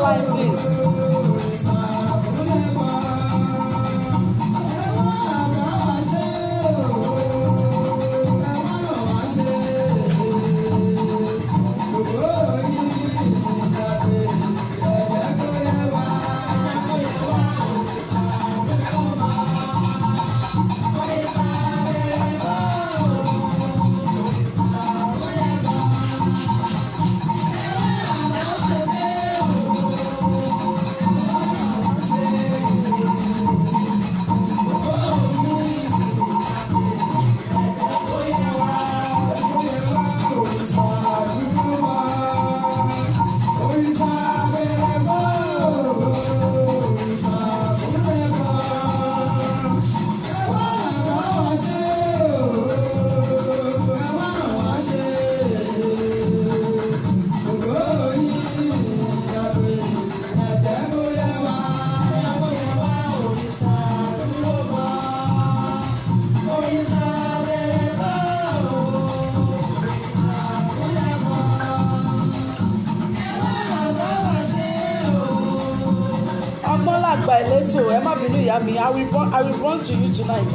online, please. I will run to you tonight.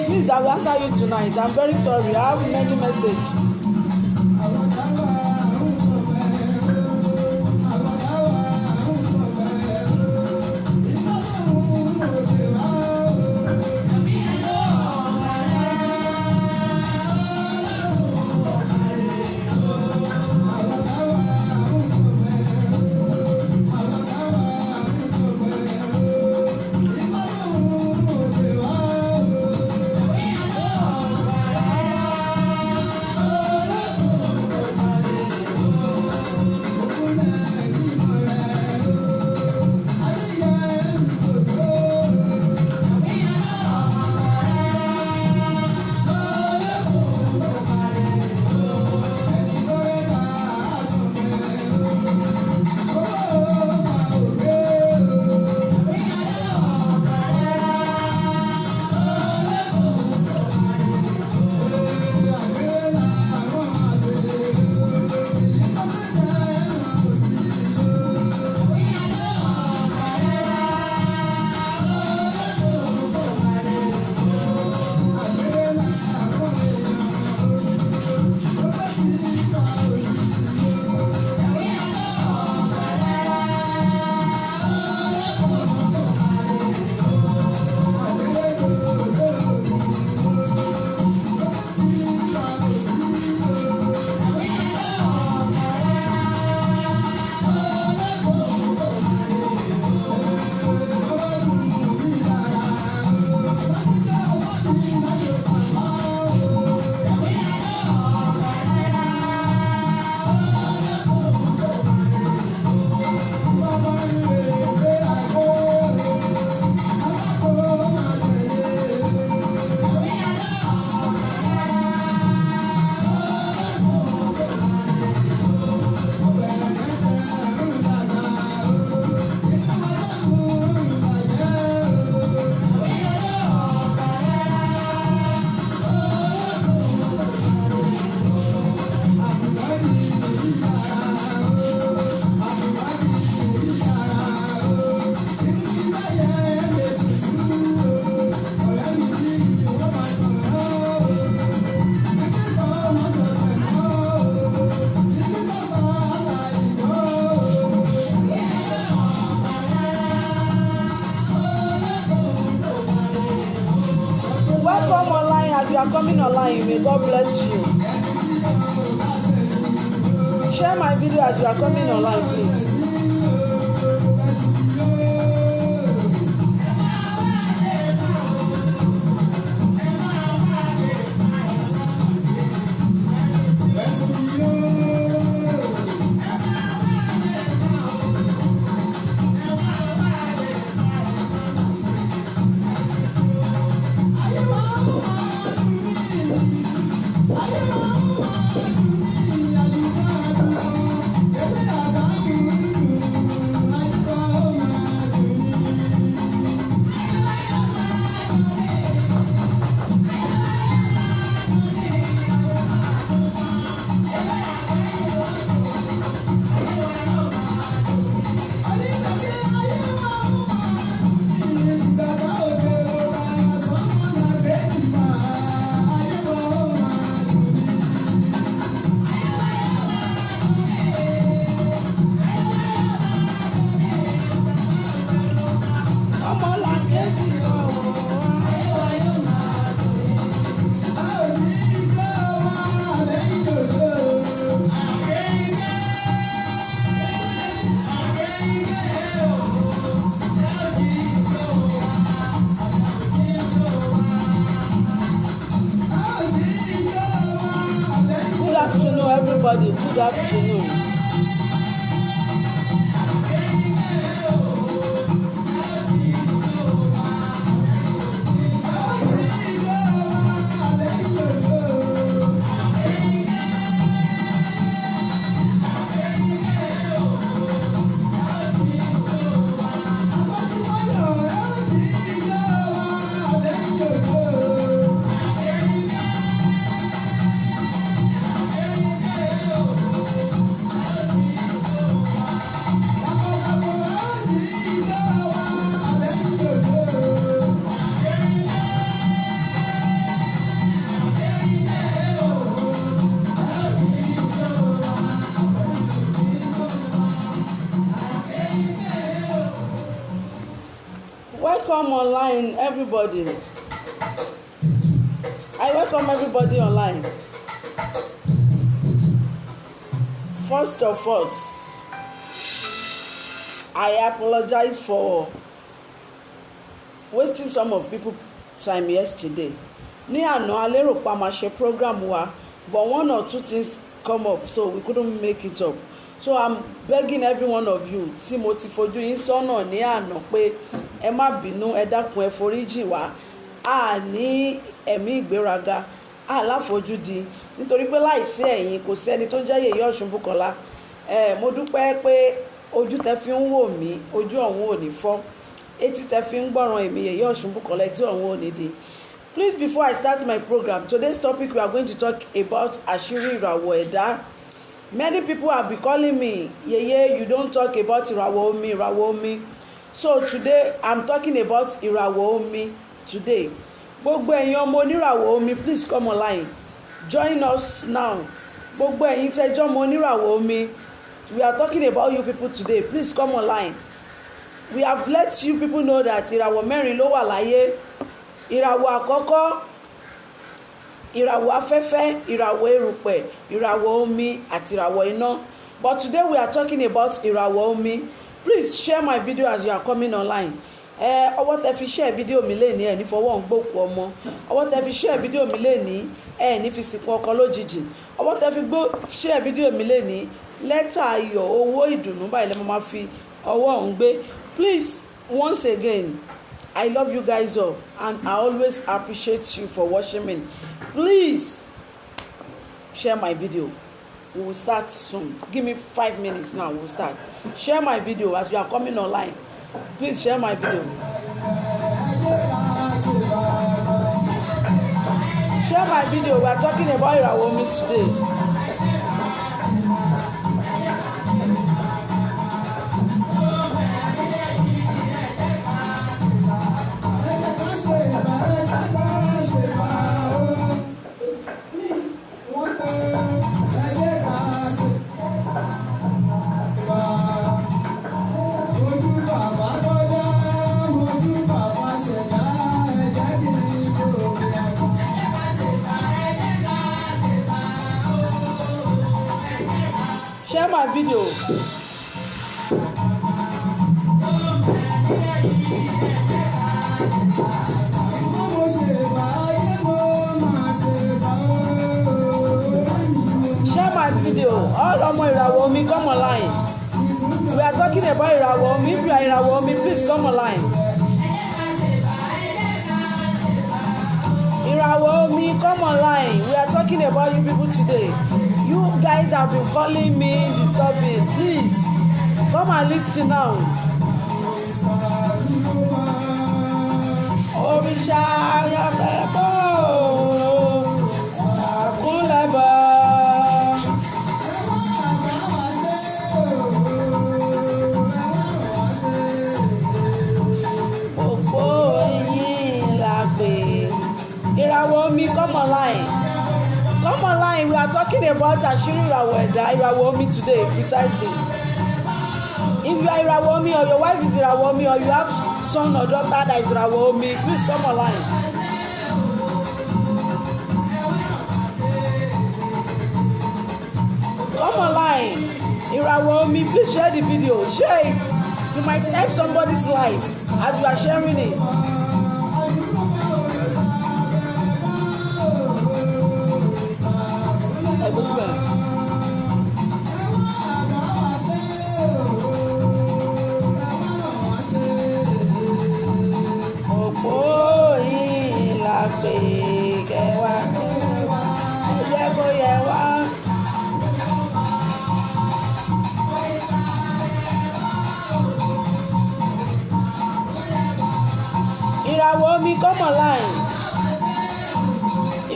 Please, I will answer you tonight. I'm very sorry. I have many messages. Coming online, may God bless you. Share my video as you are coming online, please. Good afternoon. Welcome online, everybody. I welcome everybody online. First of all, I apologize for wasting some of people's time yesterday. Ní àná a lérò pa máa ṣe program wa, but one or two things come up, so we couldn't make it up. So I'm begging every one of you tí mo ti fojú yín sọ́nà ní àná pé ẹ má bínú, ẹ dákun, ẹ foríjì wá. A ní ẹ̀mí ìgbéraga, a láfojúdi, nítorí pé láìsí ẹ̀yin kò sí ẹni tó jẹ́ Yèyé Ọ̀ṣun Bùkọ́lá. Mo dúpẹ́ pé ojú tẹ́ fi ń wò mí, ojú ọ̀hún ò ní fọ́. Etí tẹ́ fi ń gbọ́ràn èmi Yèyé Ọ̀ṣun Bùkọ́lá, etí ọ̀hún ò ní di. Please, before I start my program, today's topic we are going to talk about àṣírí ìràwọ̀ ẹ̀dá. Many people have been calling me, Yeye, you don't talk about ìràwọ̀ omi, ìràwọ̀ omi. So today I'm talking about ìràwọ̀ omi today. Gbogbo ẹ̀yin ọmọ oníràwọ̀ omi, please come online. Join us now. Gbogbo ẹ̀yin tẹ́jọ́ ọmọ oníràwọ̀ omi, we are talking about you people today. Please come online. We have let you people know that ìràwọ̀ mẹ́rin ló wà láyé. Ìràwọ̀ àkọ́kọ́, ìràwọ̀ afẹ́fẹ́, ìràwọ̀ erùpẹ̀, ìràwọ̀ omi àti ìràwọ̀ iná. But today we are talking about ìràwọ̀ omi. Please share my video as you are coming online. Ọwọ́ tẹ́ fi share video mi lẹ́ni ẹ̀ ní fọwọ́ ń gbòkú ọmọ. Ọwọ́ tẹ́ fi share video mi lẹ́ni ẹ̀ ní fi sìnkú ọkọ lójijì. Ọwọ́ tẹ́ fi share video mi lẹ́ni lẹ́tà ayọ̀ owó ìdùnnú báyìí lẹ́mọ̀ máa fi ọwọ́ ń gbé. Please, once again, I love you guys all and I always appreciate you for watching me. Please share my video. We will start soon. Give me 5 minutes now. We'll start. Share my video as you are coming online. Please share my video. Share my video. We are talking about ìràwọ̀ omi today. Share my video. Share my video. All ọmọ ìràwọ̀ omi, come online. We are talking about ìràwọ̀ omi. If you are ìràwọ̀ omi, please come online. Ìràwọ̀ omi, come online. We are talking about you people today. You guys have been calling me, disturbing. Please come and listen now. Òrìṣà ayọ̀bẹ̀bọ̀ àkúnlẹ̀bọ̀. Òpó yín la pè. Ìràwọ̀ omi, come online. Come online, we are talking about àṣírí ìràwọ̀ ẹ̀dá, ìràwọ̀ omi today precisely. If you are ìràwọ̀ omi or your wife is ìràwọ̀ omi or you have son or daughter that is ìràwọ̀ omi, please come online. Come online, ìràwọ̀ omi, please share the video, share it. You might help somebody's life as you are sharing it. online.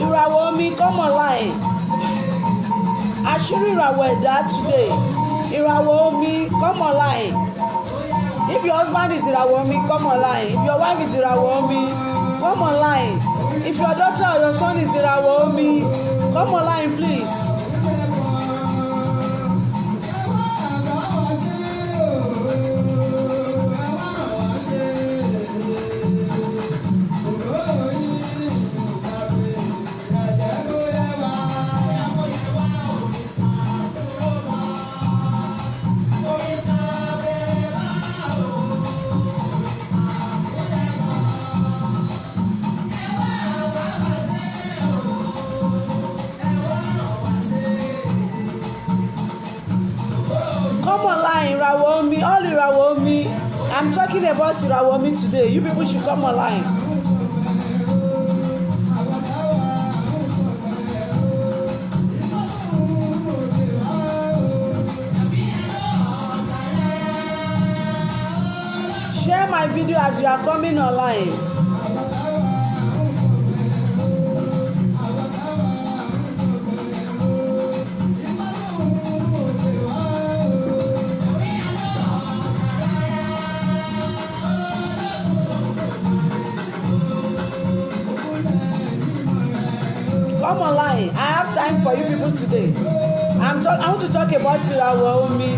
Ìràwọ̀ omi, come online. Àṣírí ìràwọ̀ ẹ̀dá today. Ìràwọ̀ omi, come online. If your husband is ìràwọ̀ omi, come online. If your wife is ìràwọ̀ omi, come online. If your daughter or your son is ìràwọ̀ omi, come online please. Come online, ìràwọ̀ omi, all ìràwọ̀ omi. I'm talking about ìràwọ̀ omi today. You people should come online. Share my video as you are coming online. Come online. I have time for you people today. I want to talk about ìràwọ̀ omi.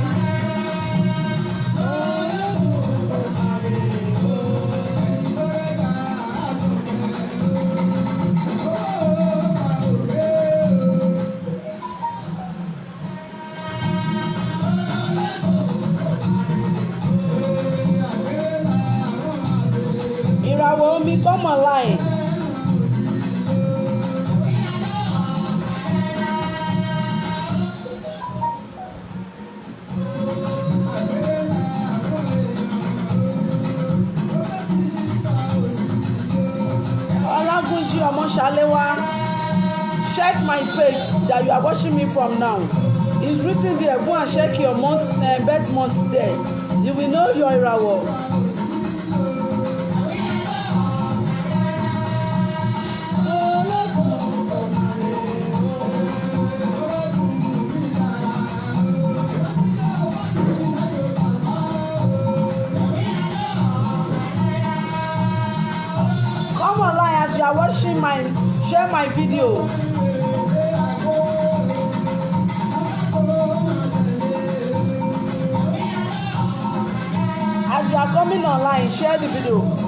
Ìràwọ̀ omi, come online. Olagunji Omoshalewa, check my page that you are watching me from now. It's written there. Go and check your birth month there. You will know your ìràwọ̀. Come online as you are watching share my video. As you are coming online, share the video.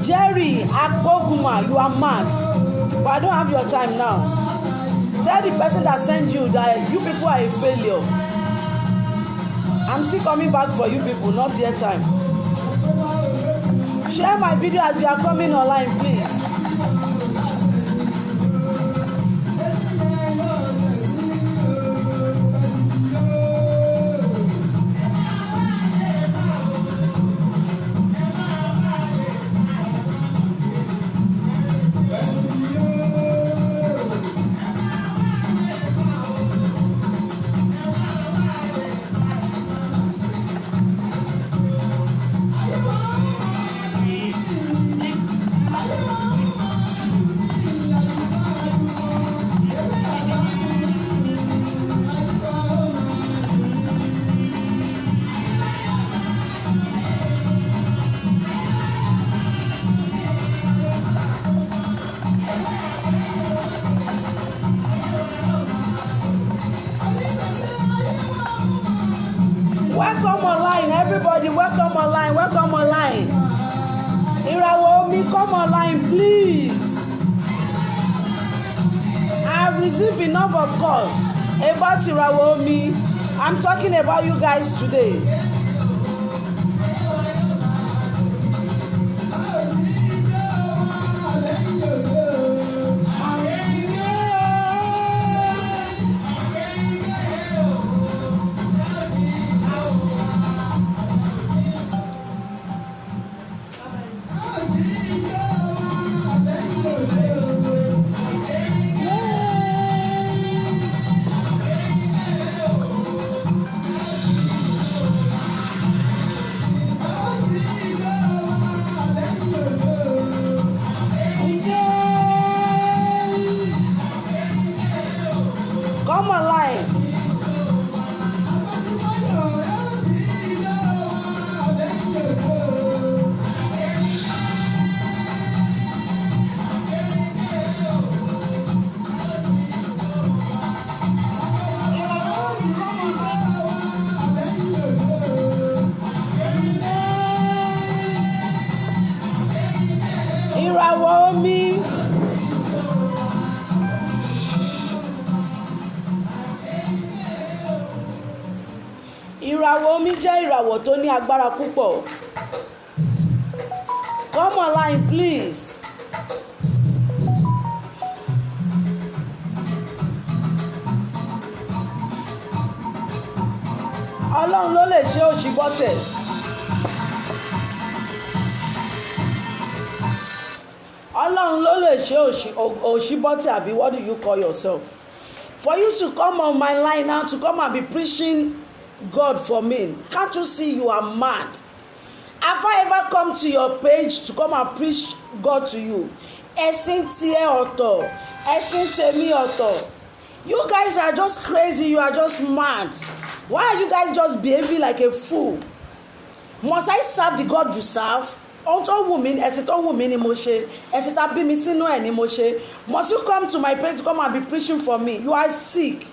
Jerry Akpoguma, you are mad, but I don't have your time now. Tell the person that sent you that you people are a failure. I'm still coming back for you people, not yet time. Share my video as you are coming online, please. Welcome online, everybody. Welcome online. Welcome online. Ìràwọ̀ omi, come online, please. I have received enough of calls about ìràwọ̀ omi. I'm talking about you guys today. ìràwọ̀ omi. Ìràwọ̀ omi jẹ́ ìràwọ̀ tó ní agbára púpọ̀. Come online please. Ọlọ́run ló lè ṣe òṣìbọ́tẹ̀. Ọlọ́run ló lè ṣe òṣìbọ́tẹ̀ àbí what do you call yourself? For you to come on my line now to come and be preaching God for me, can't you see you are mad? Have I ever come to your page to come and preach God to you? Ẹ̀sìn tiẹ̀ ọ̀tọ̀, ẹ̀sìn tèmi ọ̀tọ̀. You guys are just crazy, you are just mad. Why are you guys just behaving like a fool? Must I serve the God you serve? Ohun tó wù mí, ẹ̀sìn tó wù mí ni mo ṣe, ẹ̀sìn tá bí mi sínú ẹ̀ ni mo ṣe. Must you come to my page to come and be preaching for me? You are sick.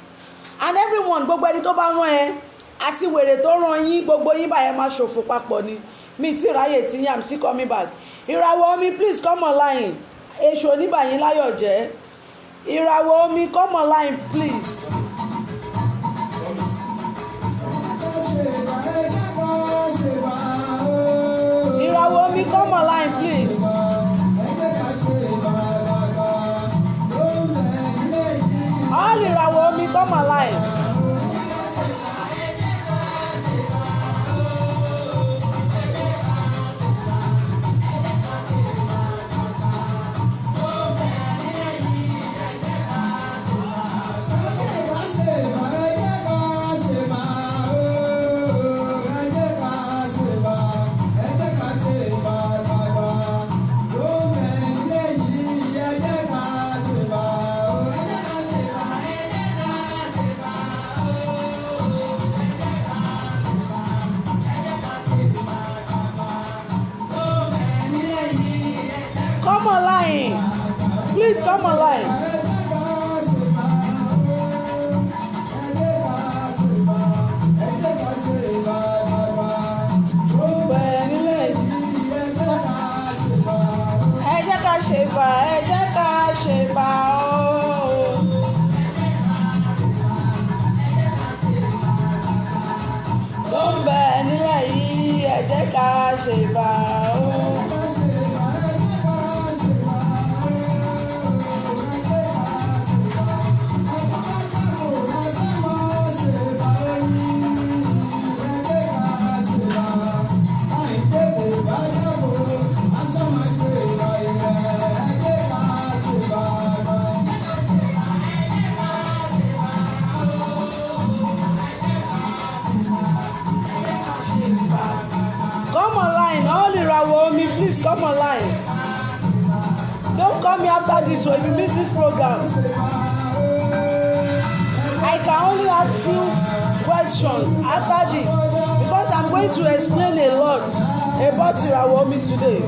And everyone, gbogbo ẹni tó bá rán ẹ àti wèrè tó rán yín, gbogbo yín báyẹn máa ṣòfò papọ̀ ni. Mi ti ráyè tí yín, I'm still coming back. Ìràwọ̀ omi, please come online. Èṣù oníbàyín láyọ̀ jẹ́. Ìràwọ̀ omi, come online please. Ìràwọ̀ omi, come online please. All ìràwọ̀ omi, come online. Come online. Please come online. Ẹ jẹ́ ká ṣe bá, ẹ jẹ́ ká ṣe bá ooo. Tó ń bẹ nílẹ̀ yìí, ẹ jẹ́ ká ṣe bá ooo. Come online, all ìràwọ̀ omi, please come online. Don't call me after this one if you miss this program. I can only ask few questions after this because I'm going to explain a lot about ìràwọ̀ omi today.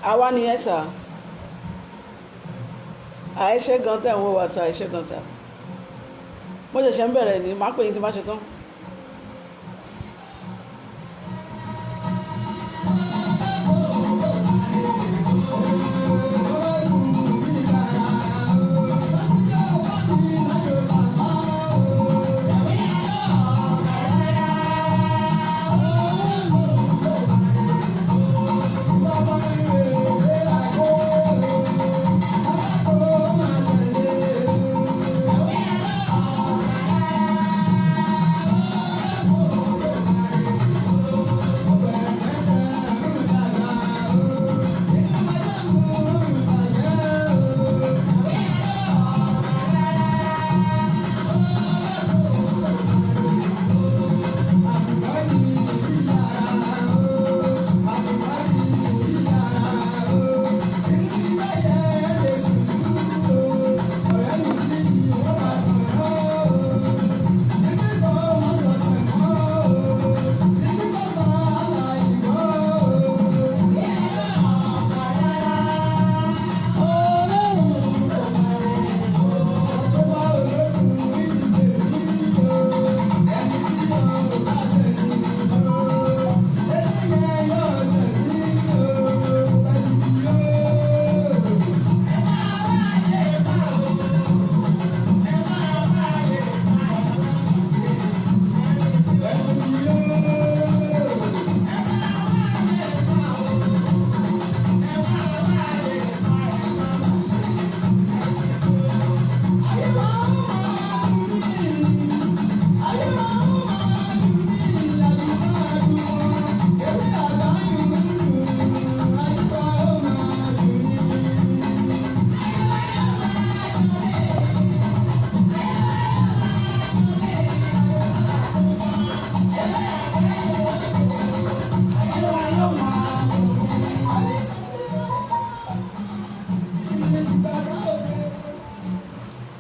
àwa nìyẹn sà. àìṣe gan tẹ̀ ń wò wá sà, àìṣe gan sà. mo ṣẹ̀ṣẹ̀ ń bẹ̀rẹ̀ ni màá pè yín tí bá ṣe tán.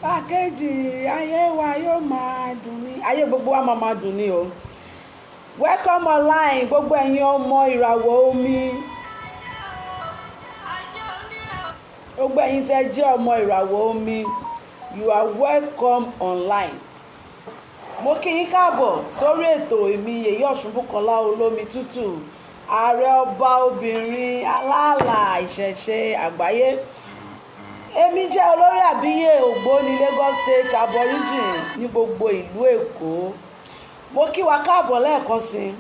pàkéjì ayé wa yóò máa dùn ní ayé gbogbo wa máa dùn ní o. welcome online gbogbo ẹ̀yin ọmọ ìràwọ̀ omi, gbogbo ẹ̀yin tẹ́ jẹ́ ọmọ ìràwọ̀ omi, you are welcome online. mo kí yín káàbọ̀ sórí ètò èmi Yèyé Ọ̀ṣunbùkọ́lá olómi tútù, ààrẹ ọba obìnrin aláàlá ìṣẹ̀ṣe àgbáyé. èmi jẹ́ olórí àbíyè ògbóni Lagos State aborigine ní gbogbo ìlú Èkó. mo kí wa káàbọ̀ lẹ́ẹ̀kan sí i.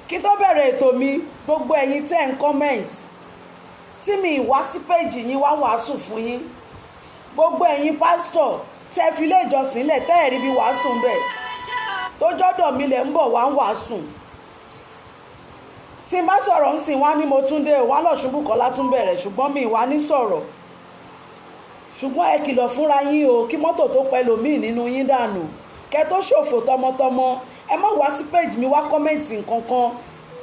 kí tó bẹ̀rẹ̀ ètò mi, gbogbo ẹ̀yin tẹ́ ń comment tí mi wá sí péjì yín wá wàásù fún yín, gbogbo ẹ̀yin pásítọ̀ tẹ́ fi ilé ìjọsìn lẹ̀ tẹ́ ẹ̀rí bí wàásù ń bẹ̀ tó jọ́dọ̀ mi lẹ̀ ń bọ̀ wá ń wàásù. tí n bá sọ̀rọ̀ ń sìn wá ní mo tún dé wá l'Ọ̀ṣunbùkọ́lá tún bẹ̀rẹ̀, ṣùgbọ́n mi wá ní sọ̀rọ̀. ṣùgbọ́n ẹ kìlọ̀ fúnra yín o, kí mọ́tò tó pẹ́ lòmíì nínú yín dànù, kẹ́ tó ṣòfò tọmọtọmọ. ẹ má wá sí péjì mi wá kọ́mẹ̀ntì nǹkan kan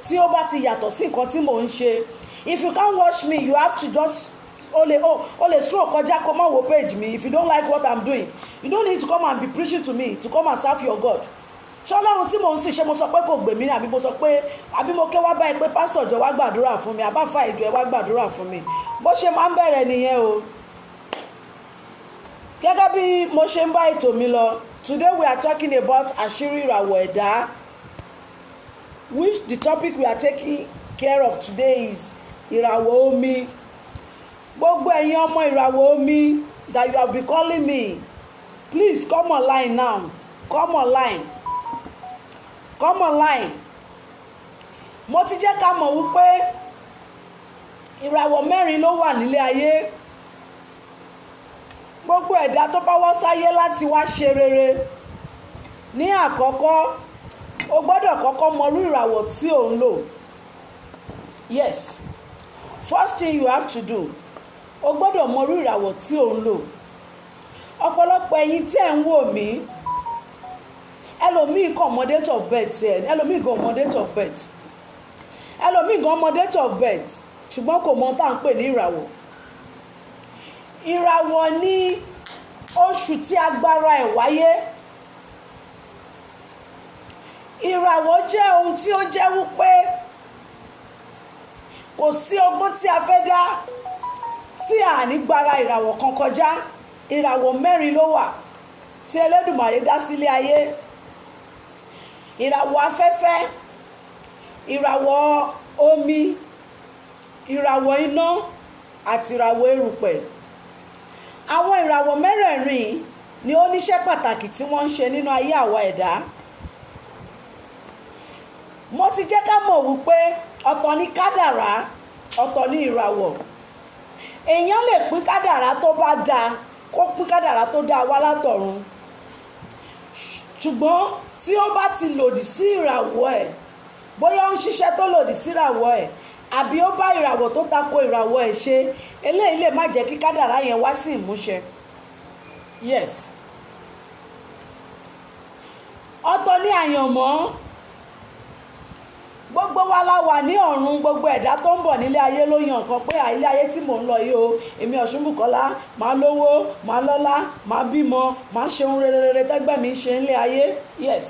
tí ó bá ti yàtọ̀ sí nǹkan tí mò ń ṣe. if you can't watch me, you have to just o lè sún ọkọjá kó má wo page mi. if you don't like what I'm doing, you don't need to come and be preaching to me to come and serve your God. ṣọlọ́run tí mò ń sìn ṣé mo sọ pé kò gbè mí àbí mo sọ pé àbí mo ké wá báyìí pé pásítọ̀ jọ wá gbàdúrà fún mi, àbáfà ìjọ ẹ wá gbàdúrà fún mi. bó ṣe máa ń bẹ̀rẹ̀ nìyẹn o. gẹ́gẹ́ bí mo ṣe ń bá ètò mi lọ, today we are talking about àṣírí ìràwọ̀ ẹ̀dá, which the topic we are taking care of today is ìràwọ̀ omi. gbogbo ẹ̀yin ọmọ ìràwọ̀ omi that you have been calling me, please come online now, come online. mo ti jẹ́ ká mọ̀ wípé ìràwọ̀ mẹ́rin ló wà nílé ayé. gbogbo ẹ̀dá tó bá wá sáyé láti wá ṣe rere, ní àkọ́kọ́ o gbọ́dọ̀ kọ́kọ́ mọrú ìràwọ̀ tí ò ń lò. yes, first thing you have to do, o gbọ́dọ̀ mọrú ìràwọ̀ tí ò ń lò. ọ̀pọ̀lọpọ̀ ẹ̀yin tí ẹ̀ ń wò mí, ẹlòmíì kan mọ date of birth ẹ̀, ẹlòmíì gan mọ date of birth, ẹlòmíì gan mọ date of birth ṣùgbọ́n kò mọ tá à ń pè ní ìràwọ̀. ìràwọ̀ ní oṣù tí agbára ẹ̀ wáyé. ìràwọ̀ jẹ́ ohun tí ó jẹ́ wípé kò sí ọgbọ́n tí a fẹ́ dá tí a ní gbára ìràwọ̀ kan kọjá. Ìràwọ̀ 4 ló wà tí Elédùmarè dá sílé ayé. Ìràwọ̀ afẹ́fẹ́, ìràwọ̀ omi, ìràwọ̀ iná àti ìràwọ̀ erùpẹ̀. Àwọn ìràwọ̀ mẹ́rẹ̀ẹ̀rin ni ó níṣẹ́ pàtàkì tí wọ́n ń ṣe nínú ayé àwa ẹ̀dá. Mo ti jẹ́ ká mọ̀ wípé ọ̀tọ̀ ni kádàrá, ọ̀tọ̀ ni ìràwọ̀. Èèyàn lè pín kádàrá tó bá dáa, kó pín kádàrá tó dáa wá látọ̀run. Ṣùgbọ́n tí ó bá ti lòdì sí ìràwọ̀ ẹ̀, bóyá ó ń ṣiṣẹ́ tó lòdì sí ìràwọ̀ ẹ̀, àbí ó bá ìràwọ̀ tó tako ìràwọ̀ ẹ̀ ṣe, eléyìí lè má jẹ́ kí kádàrá yẹn wá sí ìmúṣẹ. Yes. Ọ̀tọ̀ ni àyànmọ́. Gbogbo wa la wà ní ọ̀run, gbogbo ẹ̀dá tó ń bọ̀ nílé ayé ló yàn kan pé ilé ayé tí mò ń lọ yìí o, èmi Ọ̀ṣunbùkọ́lá máa lówó, máa lọ́lá, máa bímọ, máa ṣe ohun rere tẹ́gbẹ́ mi ń ṣe nílé ayé. Yes.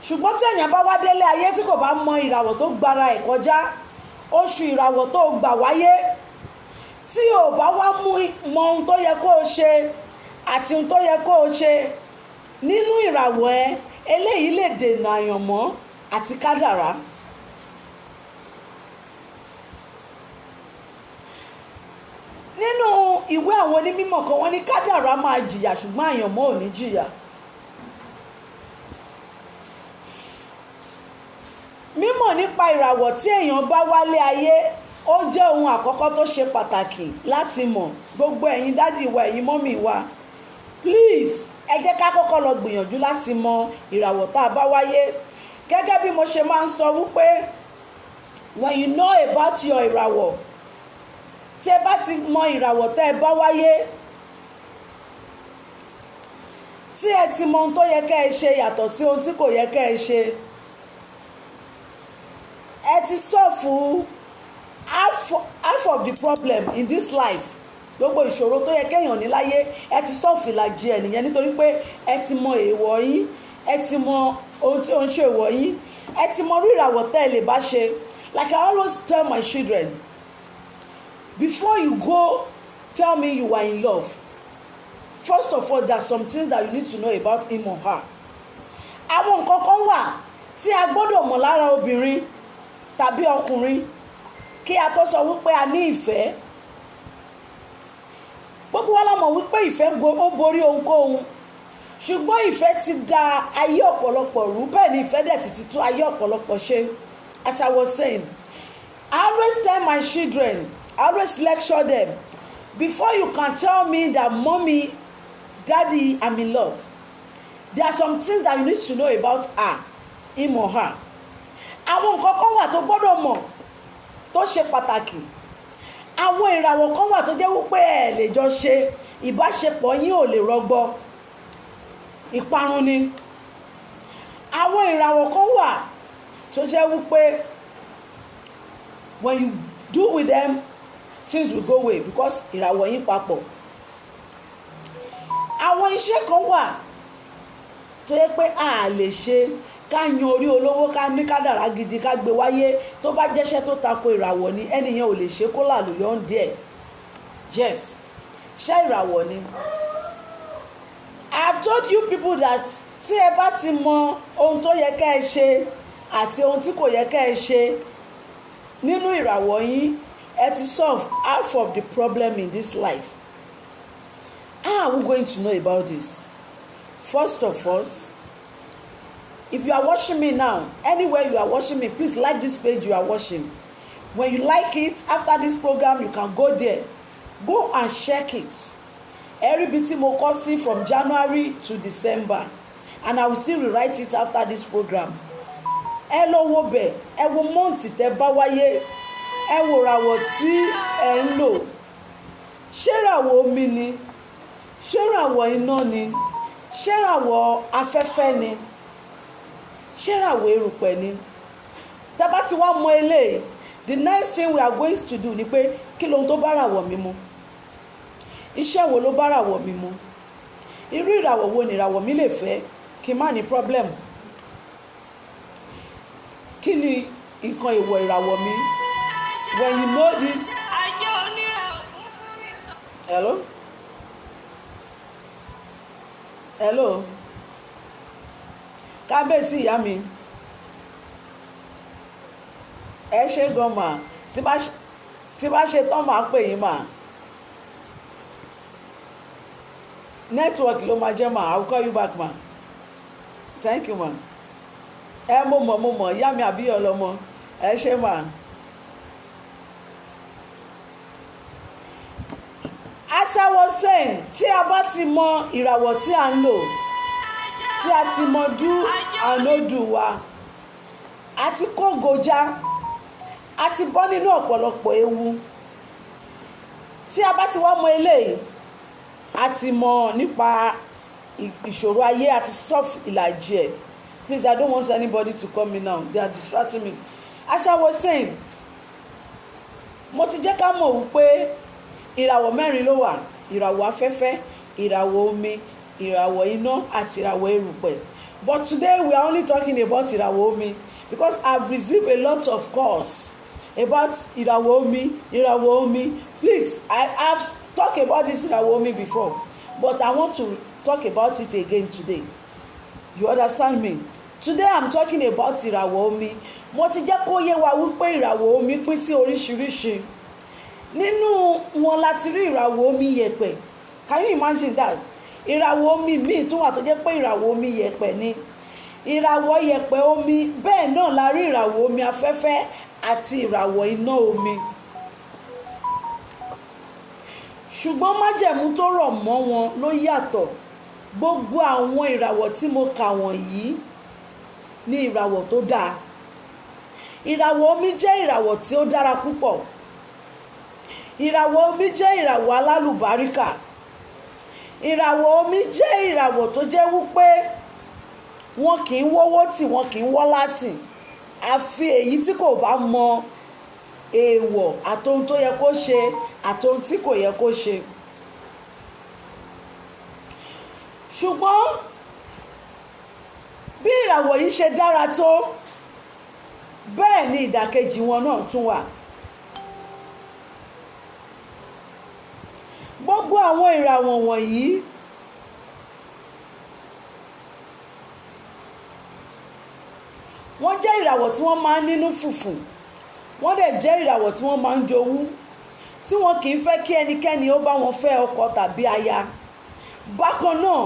Ṣùgbọ́n tí èèyàn bá wá délé ayé tí kò bá mọ ìràwọ̀ tó gbára ẹ̀ kọjá, oṣù ìràwọ̀ tó gbà wáyé, tí ò bá wá mọ ohun tó yẹ kó o ṣe àti ohun tó yẹ kó o ṣe nínú ìràwọ̀ ẹ, eléyìí lè dènà àyànmọ́ àti kádàrá. Nínú ìwé àwọn onímọ̀ kan wọ́n ní kádàrá máa jìyà ṣùgbọ́n àyànmọ́ ò ní jìyà. Mímọ̀ nípa ìràwọ̀ tí èèyàn bá wálé ayé ó jẹ́ ohun àkọ́kọ́ tó ṣe pàtàkì láti mọ̀. Gbogbo ẹ̀yin dádì wa, ẹ̀yin mọ́mì wa, please ẹ jẹ́ ká kọ́kọ́ lọ gbìyànjú láti mọ ìràwọ̀ tá a bá wáyé. Gẹ́gẹ́ bí mo ṣe máa ń sọ wípé when you know about your ìràwọ̀, tí ẹ bá ti mọ ìràwọ̀ tẹ́ ẹ bá wáyé, tí ẹ ti mọ ohun tó yẹ kẹ́ ẹ ṣe yàtọ̀ sí ohun tí kò yẹ kẹ́ ẹ ṣe, ẹ ti solve half of the problem in this life. Gbogbo ìṣòro tó yẹ kéèyàn ní láyé ẹ ti solve ìlàjì ẹ̀ nìyẹn, nítorí pé ẹ ti mọ èèwọ̀ yín, ẹ ti mọ ohun tí ó ń ṣe èèwọ̀ yín, ẹ ti mọ irú ìràwọ̀ tẹ́ ẹ lè bá ṣe. Like I always tell my children, before you go tell me you are in love, first of all there are some things that you need to know about him or her. Àwọn nǹkan kan wà tí a gbọ́dọ̀ mọ̀ lára obìnrin tàbí ọkùnrin kí a tó sọ wípé a ní ìfẹ́. Gbogbo wa la mọ̀ wípé ìfẹ́ ó borí ohunkóhun, ṣùgbọ́n ìfẹ́ ti da ayé ọ̀pọ̀lọpọ̀ rú, bẹ́ẹ̀ ni ìfẹ́ dẹ̀ sì ti tún ayé ọ̀pọ̀lọpọ̀ ṣe. As I was saying, I always tell my children, I always lecture them, before you can tell me that mommy, daddy, I'm in love, there are some things that you need to know about her, him or her. Àwọn nǹkan kan wà tó gbọ́dọ̀ mọ̀ tó ṣe pàtàkì. Àwọn ìràwọ̀ kan wà tó jẹ́ wípé ẹ lè jọ ṣe, ìbáṣepọ̀ yín ò lè rọgbọ, ìparun ni. Àwọn ìràwọ̀ kan wà tó jẹ́ wípé when you do with them, things will go away because ìràwọ̀ yín papọ̀. Àwọn iṣẹ́ kan wà tó yẹ pé a lè ṣe ká yan orí olówó, ká ní kádàrá gidi, ká gbé wáyé, tó bá jẹ́ṣẹ́ tó tako ìràwọ̀ ni ẹnìyẹn ò lè ṣe kó làlùyọ́ ń díẹ̀. Yes, ṣé ìràwọ̀ ni. I have told you people that tí ẹ bá ti mọ ohun tó yẹ ká ẹ ṣe àti ohun tí kò yẹ ká ẹ ṣe nínú ìràwọ̀ yín, ẹ ti solve half of the problem in this life. How are we going to know about this? First of all, if you are watching me now, anywhere you are watching me, please like this page you are watching. When you like it, after this program, you can go there. Go and check it. Every bit mo kọ sí from January to December. And I will still rewrite it after this program. Ẹ lọ wo bẹ̀, ẹ wo month tẹ́ bá wáyé, ẹ wo ìràwọ̀ tí ẹ ń lò. Ṣé ìràwọ̀ omi ni? Ṣé ìràwọ̀ iná ni? Ṣé ìràwọ̀ afẹ́fẹ́ ni? Ṣé ìràwọ̀ erùpẹ̀ ni? Tá bá ti wá mọ eléyìí, the next thing we are going to do ni pé kí lohun tó bá ìràwọ̀ mi mu? Iṣẹ́ wo ló bá ìràwọ̀ mi mu? Irú ìràwọ̀ wo ni ìràwọ̀ mi lè fẹ́ kí n má ní problem? Kí ni nǹkan ìwọ̀ ìràwọ̀ mi? when you know this. Hello? Hello? Kábíyèsí ìyá mi. Ẹ ṣé gan mà. Tí bá ṣe tán máa pè yín mà. Network ló máa jẹ́ mà. I will call you back mà. Thank you mà. Ẹ mo mọ̀ ìyá mi àbí ọlọ́mọ. Ẹ ṣé mà. As I was saying, tí a bá ti mọ ìràwọ̀ tí a ń lò, tí a ti mọ do and no do wa, a ti kó gojá, a ti bọ́ nínú ọ̀pọ̀lọpọ̀ ewu. Tí a bá ti wá mọ eléyìí, a ti mọ nípa ìṣòro ayé àti solve ìlàjì ẹ̀. Please, I don't want anybody to call me now. They are distracting me. As I was saying, mo ti jẹ́ ká mọ̀ wípé ìràwọ̀ mẹ́rin ló wà: ìràwọ̀ afẹ́fẹ́, ìràwọ̀ omi, ìràwọ̀ iná àti ìràwọ̀ erùpẹ̀. But today we are only talking about ìràwọ̀ omi because I've received a lot of calls about ìràwọ̀ omi. Please, I have talked about this ìràwọ̀ omi before, but I want to talk about it again today. You understand me? Today I'm talking about ìràwọ̀ omi. Mo ti jẹ́ kó yé wa wípé ìràwọ̀ omi pín sí oríṣiríṣi. Nínú wọn láti rí ìràwọ̀ omi yẹ̀pẹ̀. Can you imagine that? Ìràwọ̀ omi míì tún wà tó jẹ́ pé ìràwọ̀ omi yẹ̀pẹ̀ ni. Ìràwọ̀ yẹ̀pẹ̀ omi, bẹ́ẹ̀ náà la rí ìràwọ̀ omi afẹ́fẹ́ àti ìràwọ̀ iná omi. Ṣùgbọ́n májẹ̀mú tó rọ̀ mọ́ wọn ló yàtọ̀. Gbogbo àwọn ìràwọ̀ tí mo kà wọ̀nyí ni ìràwọ̀ tó dáa. Ìràwọ̀ omi jẹ́ ìràwọ̀ tí ó dára púpọ̀. Ìràwọ̀ omi jẹ́ ìràwọ̀ alálùbáríkà. Ìràwọ̀ omi jẹ́ ìràwọ̀ tó jẹ́ wípé wọn kì í wọ́wọ́ tì, wọn kì í wọ́ láti. Àfi èyí tí kò bá mọ èèwọ̀ àtohun tó yẹ kó ṣe àtohun tí kò yẹ kó ṣe. Ṣùgbọ́n bí ìràwọ̀ yìí ṣe dára tó, bẹ́ẹ̀ ni ìdàkejì wọn náà tún wà. Gbogbo àwọn ìràwọ̀ wọ̀nyí wọ́n jẹ́ ìràwọ̀ tí wọ́n máa ń nínú fùfù. Wọ́n dẹ̀ jẹ́ ìràwọ̀ tí wọ́n máa ń jowú, tí wọ́n kì í fẹ́ kí ẹnikẹ́ni ó bá wọn fẹ́ ọkọ tàbí aya. Bákan náà,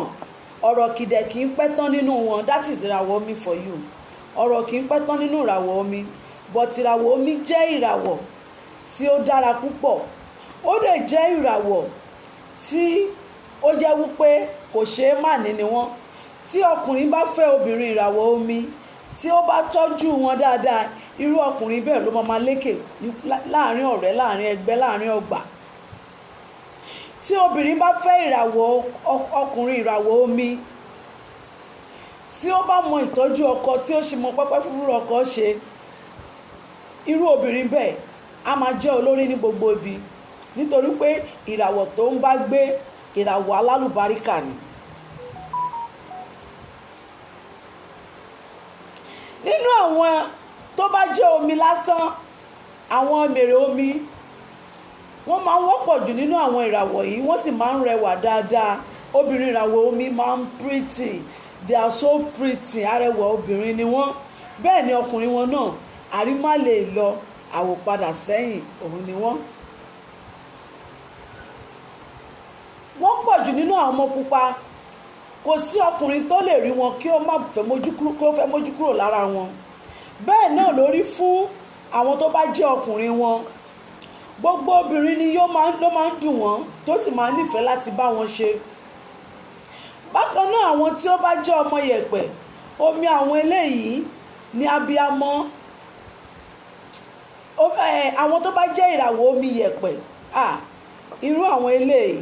ọ̀rọ̀ kìdẹ̀ kì í pẹ́ tán nínú wọn. That is ìràwọ̀ omi for you. Ọ̀rọ̀ kì í pẹ́ tán nínú ìràwọ̀ omi. But ìràwọ̀ omi jẹ́ ìràwọ̀ tí ó dára púpọ̀. Ó dẹ̀ jẹ́ ìràwọ̀ tí ó jẹ́ wípé kò ṣeé má ní ni wọ́n. Tí ọkùnrin bá fẹ́ obìnrin ìràwọ̀ omi, tí ó bá tọ́jú wọn dáadáa, irú ọkùnrin bẹ́ẹ̀ ló máa lékè láàrin ọ̀rẹ́, láàrin ẹgbẹ́, láàrin ọgbà. Tí obìnrin bá fẹ́ ọkùnrin ìràwọ̀ omi, tí ó bá mọ ìtọ́jú ọkọ, tí ó ṣe mọ pẹ́pẹ́ fúrú ọkọ ṣe, irú obìnrin bẹ́ẹ̀ á máa jẹ́ olórí ní gbogbo ibi, nítorí pé ìràwọ̀ tó ń bá gbé ìràwọ̀ alálùbáríkà ni. Nínú àwọn tó bá jẹ́ omi lásán, àwọn mèrè omi, wọ́n máa ń wọ́pọ̀ jù nínú àwọn ìràwọ̀ yìí, wọ́n sì máa ń rẹwà dáadáa. Obìnrin ìràwọ̀ omi máa ń pretty, they are so pretty, arẹwà obìnrin ni wọ́n. Bẹ́ẹ̀ ni ọkùnrin wọn náà, àrímá lè lọ àwòpadà sẹ́yìn, òun ni wọ́n. Wọ́n pọ̀ jù nínú àwọn ọmọ pupa. Kò sí ọkùnrin tó lè rí wọn kí ó má fẹ́ mójú kúrò lára wọn. Bẹ́ẹ̀ náà ló rí fún àwọn tó bá jẹ́ ọkùnrin wọn. Gbogbo obìnrin ni ló máa ń dùn wọ́n, tó sì máa ń nífẹ̀ẹ́ láti bá wọn ṣe. Bákan náà, àwọn tí ó bá jẹ́ ọmọ yẹ̀pẹ̀ omi, àwọn eléyìí ni abiyamọ. Àwọn tó bá jẹ́ ìràwọ̀ omi yẹ̀pẹ̀, irú àwọn eléyìí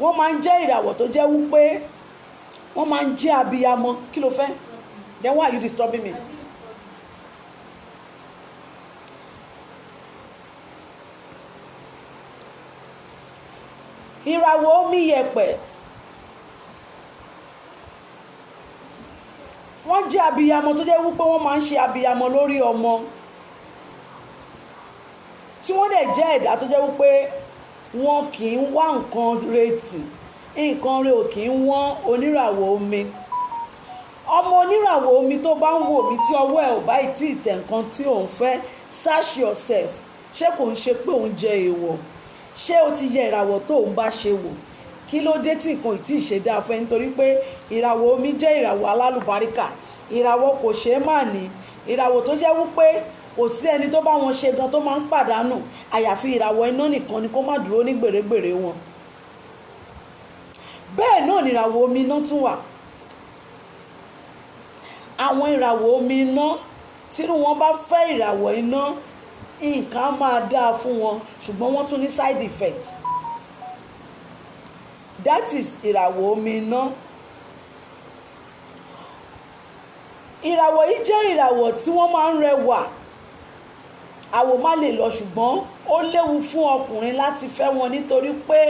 wọ́n máa ń jẹ́ ìràwọ̀ tó jẹ́ wípé wọ́n máa ń jẹ́ abiyamọ. Kí ló fẹ́? Then why are you disturbing me? Ìràwọ̀ omi yẹ̀pẹ̀ wọ́n jẹ́ abiyamọ tó jẹ́ wípé wọ́n máa ń ṣe abiyamọ lórí ọmọ. tí wọ́n dẹ̀ jẹ́ ẹ̀dá tó jẹ́ wípé wọn kì í wá nǹkan retí, nǹkan rẹ̀ ò kì í wọ́n oníràwọ̀ omi. Ọmọ oníràwọ̀ omi tó bá ń wò mí tí ọwọ́ ẹ̀ ò bá tí ì tẹ̀ nǹkan tí òun fẹ́, search yourself. Ṣé kò ń ṣe pé òun jẹ èèwọ̀? Ṣé o ti yẹ ìràwọ̀ tó òun bá ṣe wò? Kí ló dé tí nǹkan ì tí ì ṣe dáa fẹ́? Nítorí pé ìràwọ̀ omi jẹ́ ìràwọ̀ alálùbáríkà, ìràwọ̀ kò ṣeé má ní, ìràwọ̀ tó jẹ́ wípé kò sí ẹni tó bá wọn ṣe gan tó máa ń pàdánù, àyàfi ìràwọ̀ iná nìkan ni kó má dúró ní gbèrègbèrè wọn. Bẹ́ẹ̀ náà ni ìràwọ̀ omi iná tún wà. Àwọn ìràwọ̀ omi iná tírú wọn bá fẹ́ ìràwọ̀ iná, nǹkan máa dáa fún wọn, ṣùgbọ́n wọ́n tún ní side effect. That is ìràwọ̀ omi iná. Ìràwọ̀ yìí jẹ́ ìràwọ̀ tí wọ́n máa ń rẹwà, àwò má lè lọ, ṣùgbọ́n ó léwu fún ọkùnrin láti fẹ́ wọn nítorí pé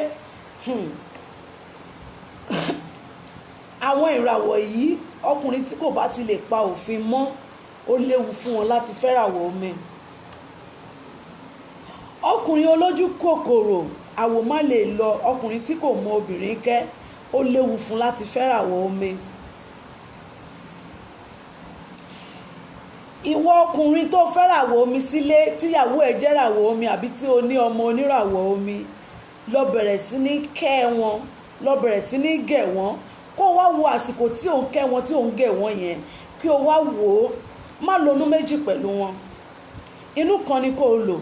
àwọn ìràwọ̀ yìí, ọkùnrin tí kò bá ti lè pa òfin mọ́, ó léwu fún wọn láti fẹ́ ìràwọ̀ omi. Ọkùnrin olójú kòkòrò, àwò má lè lọ, ọkùnrin tí kò mọ obìnrin kẹ́, ó léwu fún láti fẹ́ ìràwọ̀ omi. Ìwọ ọkùnrin tó fẹ́ ìràwọ̀ omi sílé, tíyàwó ẹ̀ jẹ́ ìràwọ̀ omi, àbí tí o ní ọmọ oníràwọ̀ omi, lọ bẹ̀rẹ̀ sí ní kẹ́ wọn, lọ bẹ̀rẹ̀ sí ní gẹ̀ wọ́n, kó wá wo àsìkò tí òun kẹ́ wọn, tí òun gẹ̀ wọ́n yẹn, kí o wá wò ó, má lonú méjì pẹ̀lú wọn. Inú kan ni kó o lò.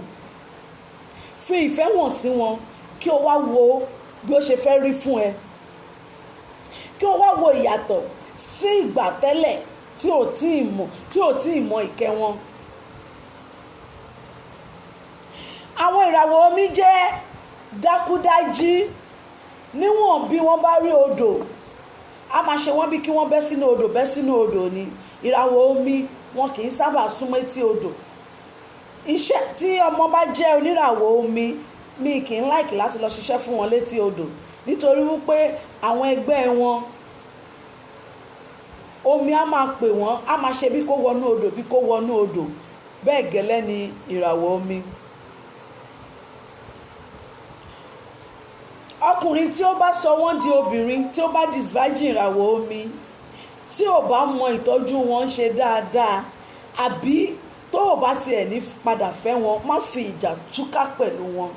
Fi ìfẹ́ wọn sí wọn, kí o wá wo bí ó ṣe fẹ́ rí fún ẹ. Kí o wá wo ìyàtọ̀ sí ìgbà tẹ́lẹ̀ tí ò tí ì mọ ìkẹ́ wọn. Àwọn ìràwọ̀ omi jẹ́ dákúdájí. Níwọ̀n bí wọ́n bá rí odò, a máa ṣe wọ́n bí kí wọ́n bẹ́ sínú odò ni. Ìràwọ̀ omi wọn kì í sábà súnmọ́ etí odò. Iṣẹ́ tí ọmọ bá jẹ́ oníràwọ̀ omi, mi kì í láìkì láti lọ ṣiṣẹ́ fún wọn létí odò, nítorí wípé àwọn ẹgbẹ́ wọn, omi á máa pè wọ́n, á máa ṣe bí kó wọnú odò, bí kó wọnú odò. Bẹ́ẹ̀ gẹ́lẹ́ ni ìràwọ̀ omi. Ọkùnrin tí ó bá sọ wọ́n di obìnrin, tí ó bá disvirgin ìràwọ̀ omi, tí ò bá mọ ìtọ́jú wọn ṣe dáadáa, àbí tó ò bá tiẹ̀ ní padà fẹ́ wọn, má fi ìjà túká pẹ̀lú wọn.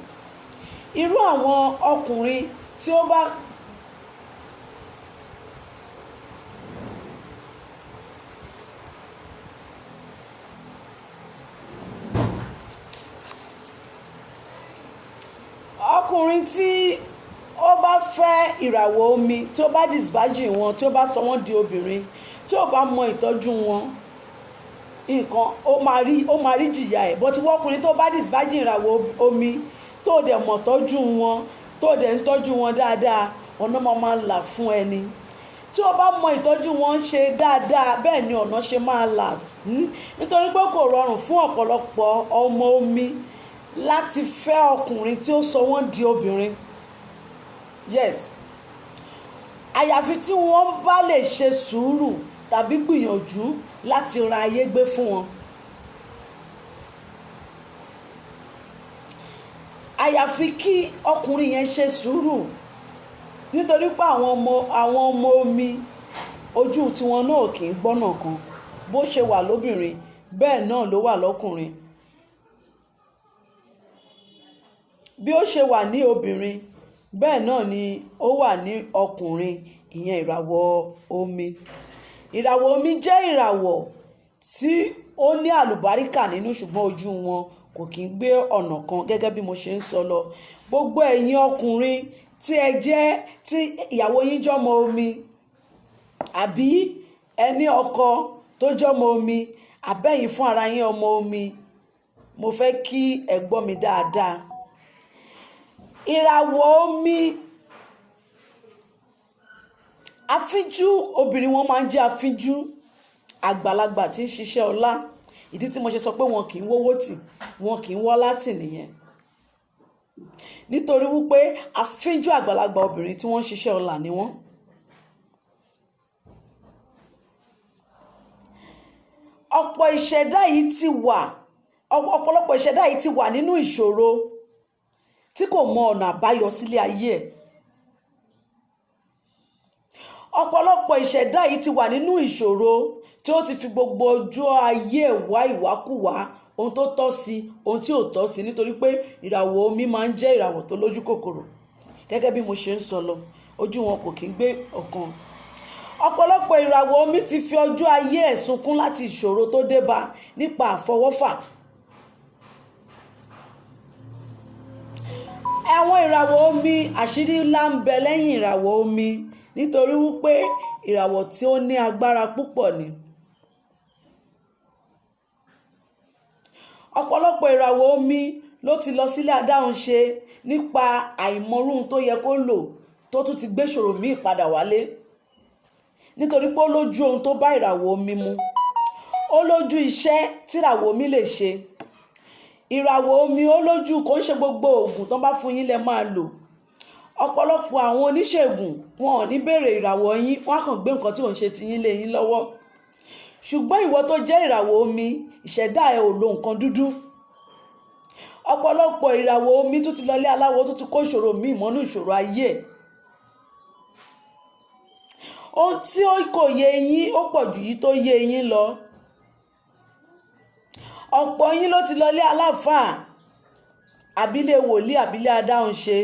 Irú àwọn ọkùnrin tí ó bá fẹ́ ìràwọ̀ omi, tí ó bá disvirgin wọn, tí ó bá sọ wọ́n di obìnrin, tí ò bá mọ ìtọ́jú wọn, nǹkan ó máa rí jìyà ẹ̀. But ìwọ ọkùnrin tó bá disvirgin ìràwọ̀ omi, tó dẹ̀ mọ̀ tọ́jú wọn, tó dẹ̀ ń tọ́jú wọn dáadáa, ọ̀nà máa là fún ẹni. Tí o bá mọ ìtọ́jú wọn ṣe dáadáa, bẹ́ẹ̀ ni ọ̀nà ṣe máa là. Nítorí pé kò rọrùn fún ọ̀pọ̀lọpọ̀ ọmọ omi láti fẹ́ ọkùnrin tí ó sọ wọ́n di obìnrin. Yes. Àyàfi tí wọ́n bá lè ṣe sùúrù tàbí gbìyànjú láti ra ayé gbé fún wọn. Àyàfi kí ọkùnrin yẹn ṣe sùúrù, nítorí pé àwọn ọmọ omi, ojú tiwọn náà kì í gbọ́nà kan. Bó ṣe wà lóbìnrin, bẹ́ẹ̀ náà ló wà lọ́kùnrin. Bí ó ṣe wà ní obìnrin, bẹ́ẹ̀ náà ni ó wà ní ọkùnrin, ìyẹn ìràwọ̀ omi. Ìràwọ̀ omi jẹ́ ìràwọ̀ tí ó ní àlùbáríkà nínú, ṣùgbọ́n ojú wọn kò kí ń gbé ọ̀nà kan, gẹ́gẹ́ bí mo ṣe ń sọ lọ. Gbogbo ẹ̀yin ọkùnrin tí ìyàwó yín jọmọ omi, àbí ẹni ọkọ tó jọmọ omi, àbẹ́yìn fún ara yín ọmọ omi, mo fẹ́ kí ẹ gbọ́ mi dáadáa. Ìràwọ̀ omi, afínjú obìnrin wọn máa ń jẹ́ afínjú àgbàlagbà tí ń ṣiṣẹ́ ọlá. Ìdí tí mo ṣe sọ pé wọn kì í wówó tì, wọn kì í wọ́lá tì nìyẹn. Nítorí wípé afínjú àgbàlagbà obìnrin tí wọ́n ń ṣiṣẹ́ ọlá ni wọ́n. Ọ̀pọ̀ ìṣẹ̀dá yìí ti wà, ọ̀pọ̀lọpọ̀ ìṣẹ̀dá yìí ti wà nínú ìṣòro tí kò mọ ọ̀nà àbáyọ sílé ayé ẹ̀. Ọ̀pọ̀lọpọ̀ ìṣẹ̀dá yìí ti wà nínú ìṣòro tí ó ti fi gbogbo ọjọ́ ayé ẹ̀ wá ìwákùwà, ohun tó tọ́ sí, ohun tí ò tọ́ sí, nítorí pé ìràwọ̀ omi máa ń jẹ́ ìràwọ̀ tó lójú kòkòrò. Gẹ́gẹ́ bí mo ṣe ń sọ lọ, ojú wọn kò kí ń gbé ọ̀kan. Ọ̀pọ̀lọpọ̀ ìràwọ̀ omi ti fi ọjọ́ ayé ẹ̀ sunkún láti ìṣòro tó dé bá nípa àfọwọ́fà. Àwọn ìràwọ̀ omi, àṣírí ńlá ń bẹ lẹ́yìn ìràwọ̀ omi, nítorí wípé ìràwọ̀ tí ó ní agbára púpọ̀ ni. Ọ̀pọ̀lọpọ̀ ìràwọ̀ omi ló ti lọ sílé adáhunṣe nípa àìmọrún tó yẹ kó lò, tó tún ti gbé ìṣòro míì padà wálé, nítorí pé ó lójú ohun tó bá ìràwọ̀ omi mu, ó lójú iṣẹ́ tí ìràwọ̀ omi lè ṣe. Ìràwọ̀ omi ó lójú, kò ń ṣe gbogbo oògùn tó bá fún yín lẹ máa lò. Ọ̀pọ̀lọpọ̀ àwọn oníṣègùn wọn ò ní béèrè ìràwọ̀ yín, wọ́n á kàn gbé nǹkan tí ò ń ṣe ti yín lé yín lọ́wọ́. Ṣùgbọ́n ìwọ tó jẹ́ ìràwọ̀ omi, ìṣẹ̀dá ẹ ò lo nǹkan dúdú. Ọ̀pọ̀lọpọ̀ ìràwọ̀ omi tó ti lọlé aláwo tó ti kó ìṣòro míì mọ́nú ìṣòro ayé. Ohun tí ó kò yé yín ó pọ̀ jù yìí tó yé yín lọ. Ọ̀pọ̀ yín ló ti lọlé aláfáà, àbílẹ̀ wòlíì, àbílẹ̀ adáhunṣe,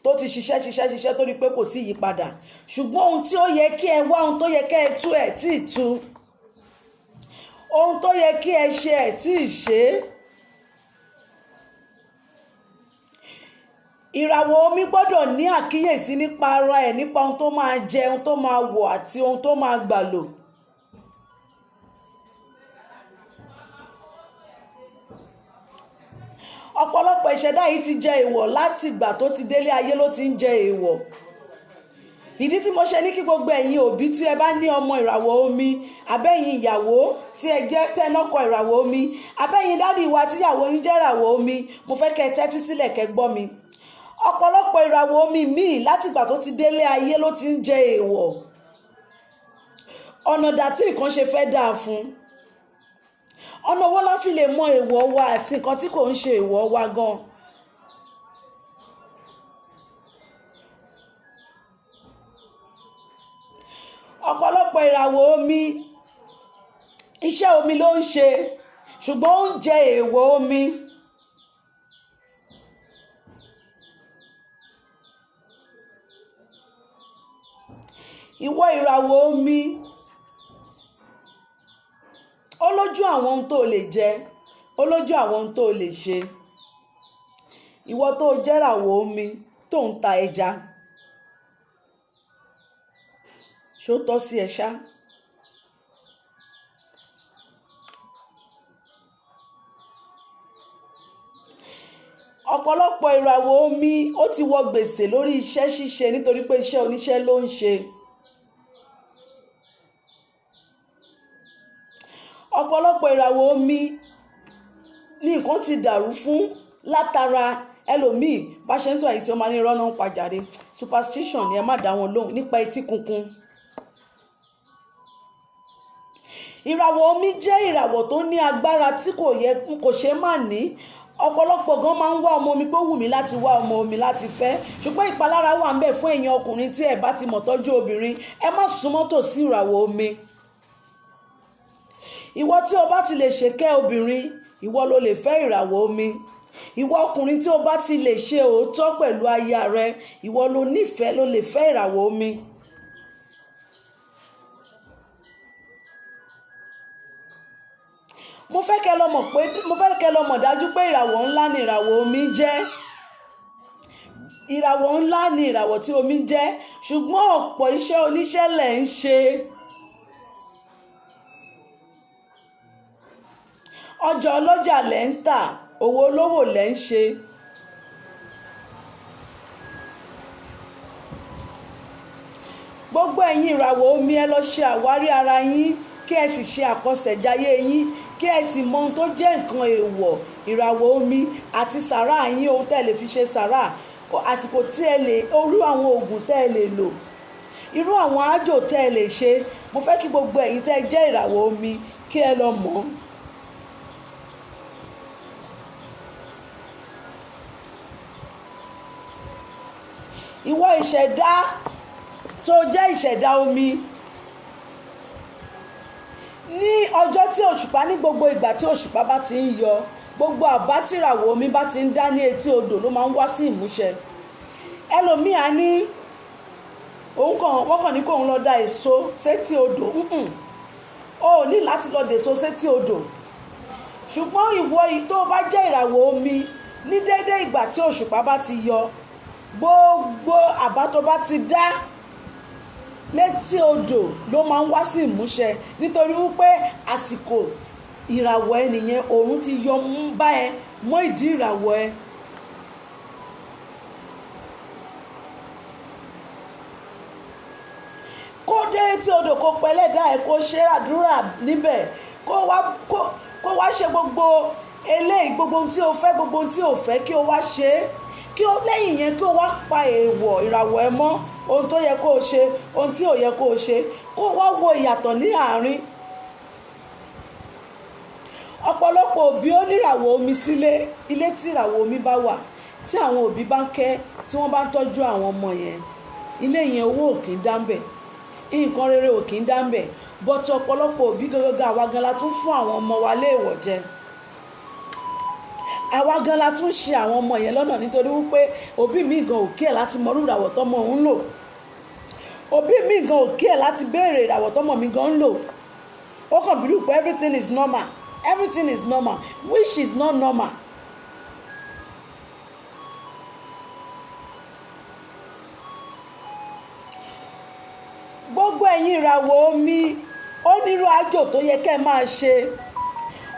tó ti ṣiṣẹ́ tó rí pé kò sí ìyípadà. Ṣùgbọ́n ohun tí ó yẹ kí ẹ wá, ohun tó yẹ kí ẹ tú ẹ̀ tí ì tú, ohun tó yẹ kí ẹ ṣe ẹ̀ tí ì ṣe. Ìràwọ̀ omi gbọ́dọ̀ ní àkíyèsí nípa ara ẹ̀, nípa ohun tó máa jẹ, ohun tó máa wọ̀ àti ohun tó máa gbà lò. Ọ̀pọ̀lọpọ̀ ìṣẹ̀dá yìí ti jẹ èèwọ̀ láti ìgbà tó ti délé ayé ló ti ń jẹ èèwọ̀. Ìdí tí mo ṣe ní kí gbogbo ẹ̀yin òbí tí ẹ bá ní ọmọ ìràwọ̀ omi, abẹ́yìn ìyàwó tí ẹ jẹ́ tẹ́nọ́kọ ìràwọ̀ omi, abẹ́yìn dádì wa tíyàwó yín jẹ́ ìràwọ̀ omi, mo fẹ́ kẹ́ tẹ́tí sílẹ̀ kẹ́ gbọ́ mi. Ọ̀pọ̀lọpọ̀ ìràwọ̀ omi míì láti ìgbà tó ti délé ayé ló ti ń jẹ èèwọ̀. Ọ̀nà dà tí nǹkan ṣe fẹ́ dáa fún. Ọ̀nà wo la fi lè mọ èèwọ̀ wa àti nǹkan tí kò ń ṣe èèwọ̀ wa gan. Ọ̀pọ̀lọpọ̀ ìràwọ̀ omi, iṣẹ́ omi ló ń ṣe, ṣùgbọ́n ó ń jẹ èèwọ̀ omi. Ìwọ ìràwọ̀ omi, ó lójú àwọn ohun tó lè jẹ, ó lójú àwọn ohun tó lè ṣe. Ìwọ tó jẹ́ ìràwọ̀ omi tó ń ta ẹja, ṣó tọ́ sí ẹ ṣá? Ọ̀pọ̀lọpọ̀ ìràwọ̀ omi ó ti wọ gbèsè lórí iṣẹ́ ṣíṣe nítorí pé iṣẹ́ oníṣẹ́ ló ń ṣe. Ọ̀pọ̀lọpọ̀ ìràwọ̀ omi ní nǹkan ti dàrú fún látara ẹlòmíì bá ṣe ń sọ àìsí ọmọ ní irọ́ náà ń pàjáde. Superstition ni ẹ má dá wọn lóhùn nípa etí kunkun. Ìràwọ̀ omi jẹ́ ìràwọ̀ tó ní agbára tí kò ṣe má ní. Ọ̀pọ̀lọpọ̀ gan máa ń wá ọmọ omi pé ó wù mí láti wá ọmọ omi láti fẹ́, ṣùgbọ́n ìpalára wà ń bẹ fún ẹ̀yin ọkùnrin tí ẹ bá ti mọ̀ tọ́jú obìnrin, ẹ má súnmọ́ tòsí ìràwọ̀ omi. Ìwọ tí o bá ti lè ṣèkẹ́ obìnrin, ìwọ ló lè fẹ́ ìràwọ̀ omi. Ìwọ ọkùnrin tí o bá ti lè ṣe òótọ́ pẹ̀lú aya rẹ, ìwọ ló nífẹ̀ẹ́ ló lè fẹ́ ìràwọ̀ omi. Mo fẹ́ kẹ́ lọ mọ̀ dájú pé ìràwọ̀ ńlá ni ìràwọ̀ omi jẹ́. Ìràwọ̀ ńlá ni ìràwọ̀ tí omi jẹ́, ṣùgbọ́n ọ̀pọ̀ iṣẹ́ oníṣẹ́ lẹ̀ ń ṣe. Ọjà ọlọ́jà lẹ̀ ń tà, òwò olówó lẹ̀ ń ṣe. Gbogbo ẹ̀yin ìràwọ̀ omi, ẹ lọ ṣe àwárí ara yín, kí ẹ sì ṣe àkọsẹ̀jayé yín, kí ẹ sì mọ ohun tó jẹ́ nǹkan èèwọ̀ ìràwọ̀ omi àti sàrà yín, ohun tẹ́ ẹ lè fi ṣe sàrà, àsìkò tí ẹ lè, orú àwọn oògùn tẹ́ ẹ lè lò, irú àwọn àjò tẹ́ ẹ lè ṣe. Mo fẹ́ kí gbogbo ẹ̀yin tẹ́ ẹ jẹ́ ìràwọ̀ omi kí ẹ lọ mọ̀. ìwọ ìṣẹ̀dá tó jẹ́ ìṣẹ̀dá omi, ní ọjọ́ tí òṣùpá, ní gbogbo ìgbà tí òṣùpá bá ti ń yọ, gbogbo àbá tìràwọ̀ omi bá ti ń dá ní etí odò ló máa ń wá sí ìmúṣẹ. Ẹlòmíà ní wọ́n kàn ní kóun lọ da èso sétí odò. O ò ní láti lọ dèso sétí odò, ṣùgbọ́n ìwọ tó bá jẹ́ ìràwọ̀ omi, ní déédéé ìgbà tí òṣùpá bá ti yọ, gbogbo àbá tó bá ti dá létí odò ló máa ń wá sí ìmúṣẹ, nítorí wípé àsìkò ìràwọ̀ ẹ nìyẹn, òòrùn ti yọ mú bá ẹ mọ́ ìdí ìràwọ̀ ẹ. Kó dé tí odò kó pẹ́lẹ́dà ẹ, kó ṣe àdúrà níbẹ̀, kó wá ṣe gbogbo eléyìí, gbogbo ohun tí o fẹ́, gbogbo ohun tí o fẹ́ kí o wá ṣe é, kí o lẹ́yìn yẹn kí o wá pa èèwọ̀ ìràwọ̀ ẹ mọ́, ohun tó yẹ kó o ṣe, ohun tí ò yẹ kó o ṣe, kó wá wo ìyàtọ̀ ní àárín. Ọ̀pọ̀lọpọ̀ òbí ó níràwọ̀ omi sílé, ilé tí ìràwọ̀ omi bá wà, tí àwọn òbí bá ń kẹ́, tí wọ́n bá ń tọ́jú àwọn ọmọ yẹn, ilé yẹn owó ò kì í dá ń bẹ̀, nǹkan rere ò kì í dá ń bẹ̀. Bọ́tí ọ̀pọ̀lọpọ̀ òbí gangan àwa gan la tún fún àwọn ọmọ wa léèwọ̀ jẹ, àwa gan la tún ṣe àwọn ọmọ yẹn lọ́nà, nítorí wípé òbí mi gan ò kí ẹ̀ láti mọ irú ìràwọ̀ tọ́mọ òun lò, òbí mi gan ò kí ẹ̀ láti béèrè ìràwọ̀ tọ́mọ mi gan ń lò. Ó kàn bí rúpẹ́ everything is normal, everything is normal, which is not normal. Gbogbo ẹ̀yin ìràwọ̀ omi, ó nírú àjò tó yẹ kẹ́ ẹ máa ṣe,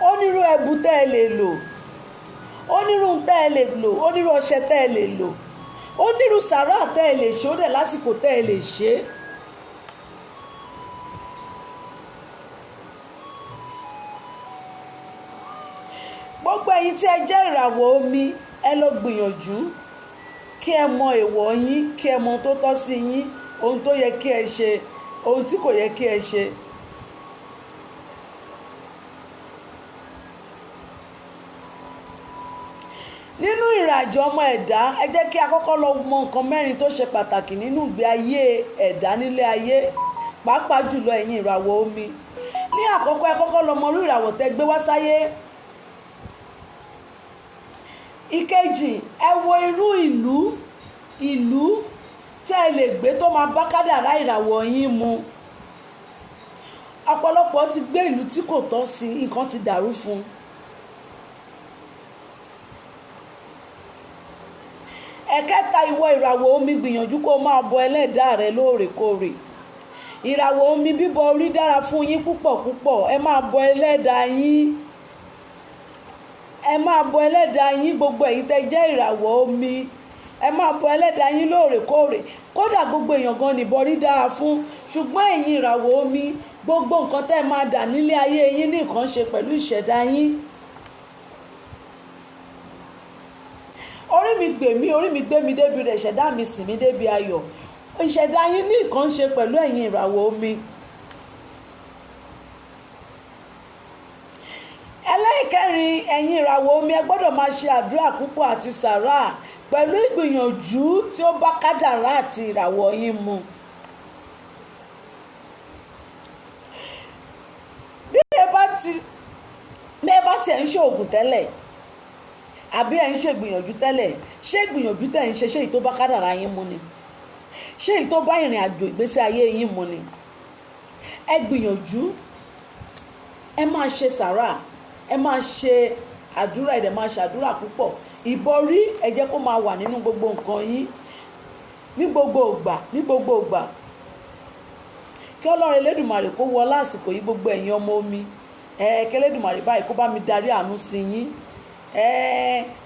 ó nírú ẹbu tẹ́ ẹ lè lò, ó nírú tẹ́ ẹ lè lò, ó nírú ọṣẹ tẹ́ ẹ lè lò, ó nírú sàrà tẹ́ ẹ lè ṣe, ó dẹ̀ lásìkò tẹ́ ẹ lè ṣe. Gbogbo ẹ̀yin tí ẹ jẹ́ ìràwọ̀ omi, ẹ lọ gbìyànjú kí ẹ mọ èèwọ̀ yín, kí ẹ mọ tó tọ́ sí yín, ohun tó yẹ kí ẹ ṣe, ohun tí kò yẹ kí ẹ ṣe. Nínú ìrìnàjò ọmọ ẹ̀dá, ẹ jẹ́ kí a kọ́kọ́ lọ mọ nǹkan mẹ́rin tó ṣe pàtàkì nínú ìgbé ayé ẹ̀dá nílé ayé, pàápàá jùlọ ẹ̀yin ìràwọ̀ omi. Ní àkọ́kọ́, ẹ kọ́kọ́ lọ mọ irú ìràwọ̀ tẹ́ gbé wá sáyé. Ìkejì, ẹ wo irú ìlú tẹ́ ẹ lè gbé tó máa bá kádàrá ìràwọ̀ yín mu. Ọ̀pọ̀lọpọ̀ ti gbé ìlú tí kò tọ́ sí, nǹkan ti dàrú fún un. Ẹ̀kẹta, ìwọ ìràwọ̀ omi, gbìyànjú kó máa bọ ẹlẹ́dàá rẹ lóòrèkóòrè. Ìràwọ̀ omi, bíbọ orí dára fún yín púpọ̀ púpọ̀. Ẹ máa bọ ẹlẹ́dàá yín, ẹ máa bọ ẹlẹ́dàá yín, gbogbo ẹ̀yin tẹ́ jẹ́ ìràwọ̀ omi, ẹ máa bọ ẹlẹ́dàá yín lóòrèkóòrè. Kódà gbogbo èèyàn gan nìbọ orí dára fún, ṣùgbọ́n ẹ̀yin ìràwọ̀ omi, gbogbo nǹkan tẹ́ máa dà nílé ayé yín ní nǹkan ṣe pẹ̀lú ìṣẹ̀dá yín. Orí mi gbè mí, orí mi gbé mi débi rẹ̀, ìṣẹ̀dá mi sì mí débi ayọ̀. Ìṣẹ̀dá yín ní nǹkan ṣe pẹ̀lú ẹ̀yin ìràwọ̀ omi. Ẹlẹ́ẹ̀kẹrin, ẹ̀yin ìràwọ̀ omi, ẹ gbọ́dọ̀ máa ṣe àdúrà púpọ̀ àti sàrà pẹ̀lú ìgbìyànjú tí ó bá kádàrá àti ìràwọ̀ yín mu. Bí ẹ bá tiẹ̀ ń ṣe oògùn tẹ́lẹ̀, àbí ẹ̀ ń ṣe ìgbìyànjú tẹ́lẹ̀, ṣé ìgbìyànjú tẹ́ ń ṣe èyí tó bá kádàrá yín mu ni? Ṣé èyí tó bá ìrìn àjò ìgbésí ayé yín mu ni? Ẹ gbìyànjú, ẹ máa ṣe sàrà, ẹ máa ṣe àdúrà, ẹ dẹ̀ máa ṣàdúrà púpọ̀. Ìbọrí, ẹ jẹ́ kó máa wà nínú gbogbo nǹkan yín ní gbogbo ìgbà. Kí Ọlọ́run Elédùmarè kó wọ lásìkò yìí gbogbo ẹ̀yin ọmọ omi, kí Elédùmarè báyìí kó bá mi darí àánú sí yín.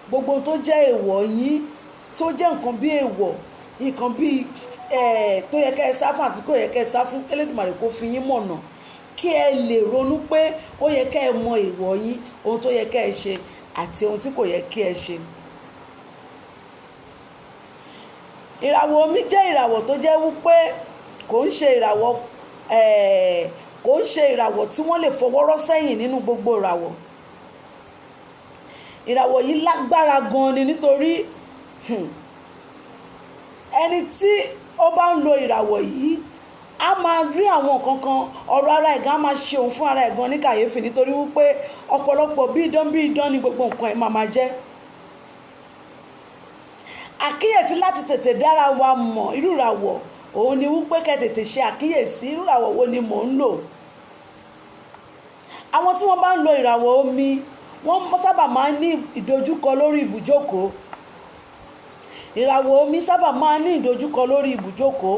Gbogbo tó jẹ́ èèwọ̀ yín, tó jẹ́ nǹkan bí èèwọ̀, nǹkan bí tó yẹ kẹ́ ẹ sá fún àti kò yẹ kẹ́ ẹ sá fún, Elédùmarè kó fi yín mọ̀nà, kí ẹ lè ronú pé ó yẹ kẹ́ ẹ mọ èèwọ̀ yín, ohun tó yẹ kẹ́ ẹ ṣe àti ohun tí kò yẹ kí ẹ ṣe. Ìràwọ̀ omi jẹ́ ìràwọ̀ tó jẹ́ wípé kò ń ṣe ìràwọ̀ tí wọ́n lè fọwọ́rọ́ sẹ́yìn nínú gbogbo ìràwọ̀. Ìràwọ̀ yìí lágbára gan ni, nítorí ẹni tí ó bá ń lo ìràwọ̀ yìí a máa rí àwọn nǹkan kan, ọ̀rọ̀ ara ẹ̀gán á máa ṣe òun fún ara ẹ̀gán ní kàyéfì, nítorí wípé ọ̀pọ̀lọpọ̀ bí idán ni gbogbo nǹkan ẹ̀ máa jẹ́. Àkíyèsí láti tètè dára wa mọ̀ irú ìràwọ̀ òun ni wípé kẹ́ tètè ṣe àkíyèsí irú ìràwọ̀ wo ni mò ń lò. Àwọn tí wọ́n bá ń lo ìràwọ̀ omi wọ́n sábà máa ń ní ìdojúkọ lórí ibùjókòó. Ìràwọ̀ omi sábà máa ń ní ìdojúkọ lórí ibùjókòó,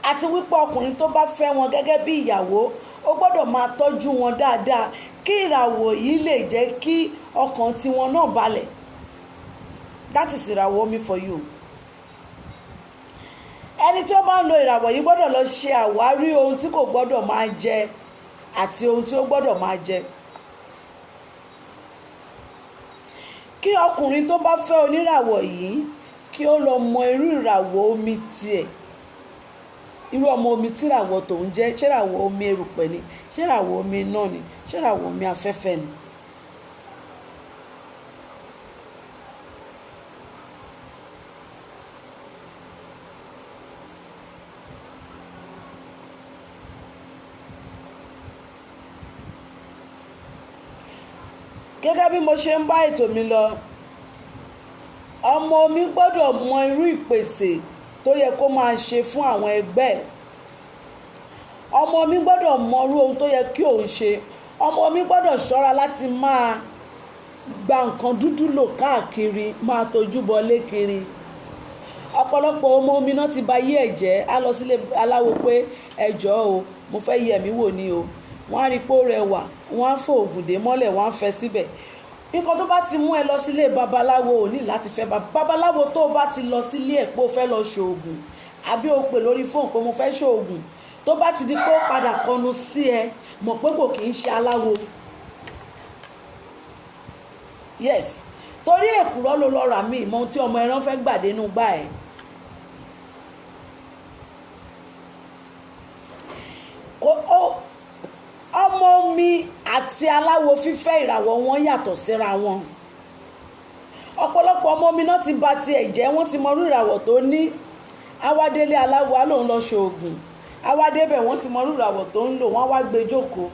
àti wípé ọkùnrin tó bá fẹ́ wọn gẹ́gẹ́ bí ìyàwó ó gbọ́dọ̀ máa tọ́jú wọn dáadáa kí ìràwọ̀ yìí lè jẹ́ kí ọkàn tiwọn náà balẹ̀. That is ìràwọ̀ omi for you. Ẹni tí ó bá ń lo ìràwọ̀ yìí gbọ́dọ̀ lọ ṣe àwárí ohun tí kò gbọ́dọ̀ máa jẹ àti ohun tí ó gbọ́dọ̀ máa jẹ. Kí ọkùnrin tó bá fẹ́ oníràwọ̀ yìí kí ó lọ mọ irú ìràwọ̀ omi tiẹ̀, irú ọmọ omi tí ìràwọ̀ tòun jẹ́, ṣé ìràwọ̀ omi erùpẹ̀ ni, ṣé ìràwọ̀ omi iná ni, ṣé ìràwọ̀ omi afẹ́fẹ́ ni. Gẹ́gẹ́ bí mo ṣe ń bá ètò mi lọ, ọmọ omi gbọ́dọ̀ mọ irú ìpèsè tó yẹ kó máa ṣe fún àwọn ẹgbẹ́ ẹ̀. Ọmọ omi gbọ́dọ̀ mọ irú ohun tó yẹ kí òun ṣe. Ọmọ omi gbọ́dọ̀ ṣọ́ra láti máa gba nǹkan dúdú lò káàkiri, máa tojú bọlé kiri. Ọ̀pọ̀lọpọ̀ ọmọ omi náà ti ba yé ẹ̀ jẹ́, á lọ sílé aláwo pé ẹ jọ̀ọ́ o, mo fẹ́ yẹ̀ mí wò ni o. Wọ́n á rí pé ó rẹwà, wọ́n á fò ògùn dé mọ́lẹ̀, wọ́n á fẹ́ síbẹ̀. Nǹkan tó bá ti mú ẹ lọ sílé babaláwo ò ní láti fẹ́ babaláwo. Tó o bá ti lọ sílé ẹ̀ pé o fẹ́ lọ ṣoògùn àbí o pè lórí fóònù pé mo fẹ́ ṣoògùn, tó bá ti di pé ó padà kọnu sí ẹ, mọ̀ pé kò kì í ṣe aláwo. Yes, torí èkùrọ́ ló lọ rà mí ìmọ̀ ohun tí ọmọ ẹran fẹ́ gbà dénú gbà ẹ̀. Ọmọ omi àti aláwo fífẹ́ ìràwọ̀ wọn yàtọ̀ síra wọn. Ọ̀pọ̀lọpọ̀ ọmọ omi náà ti bà tiẹ̀ jẹ́, wọ́n ti mọ irú ìràwọ̀ tó ní. Awádélé aláwo á lòun lọ ṣoògùn, awádébẹ̀ wọ́n ti mọ irú ìràwọ̀ tó ń lò, wọ́n wá gbé jókòó,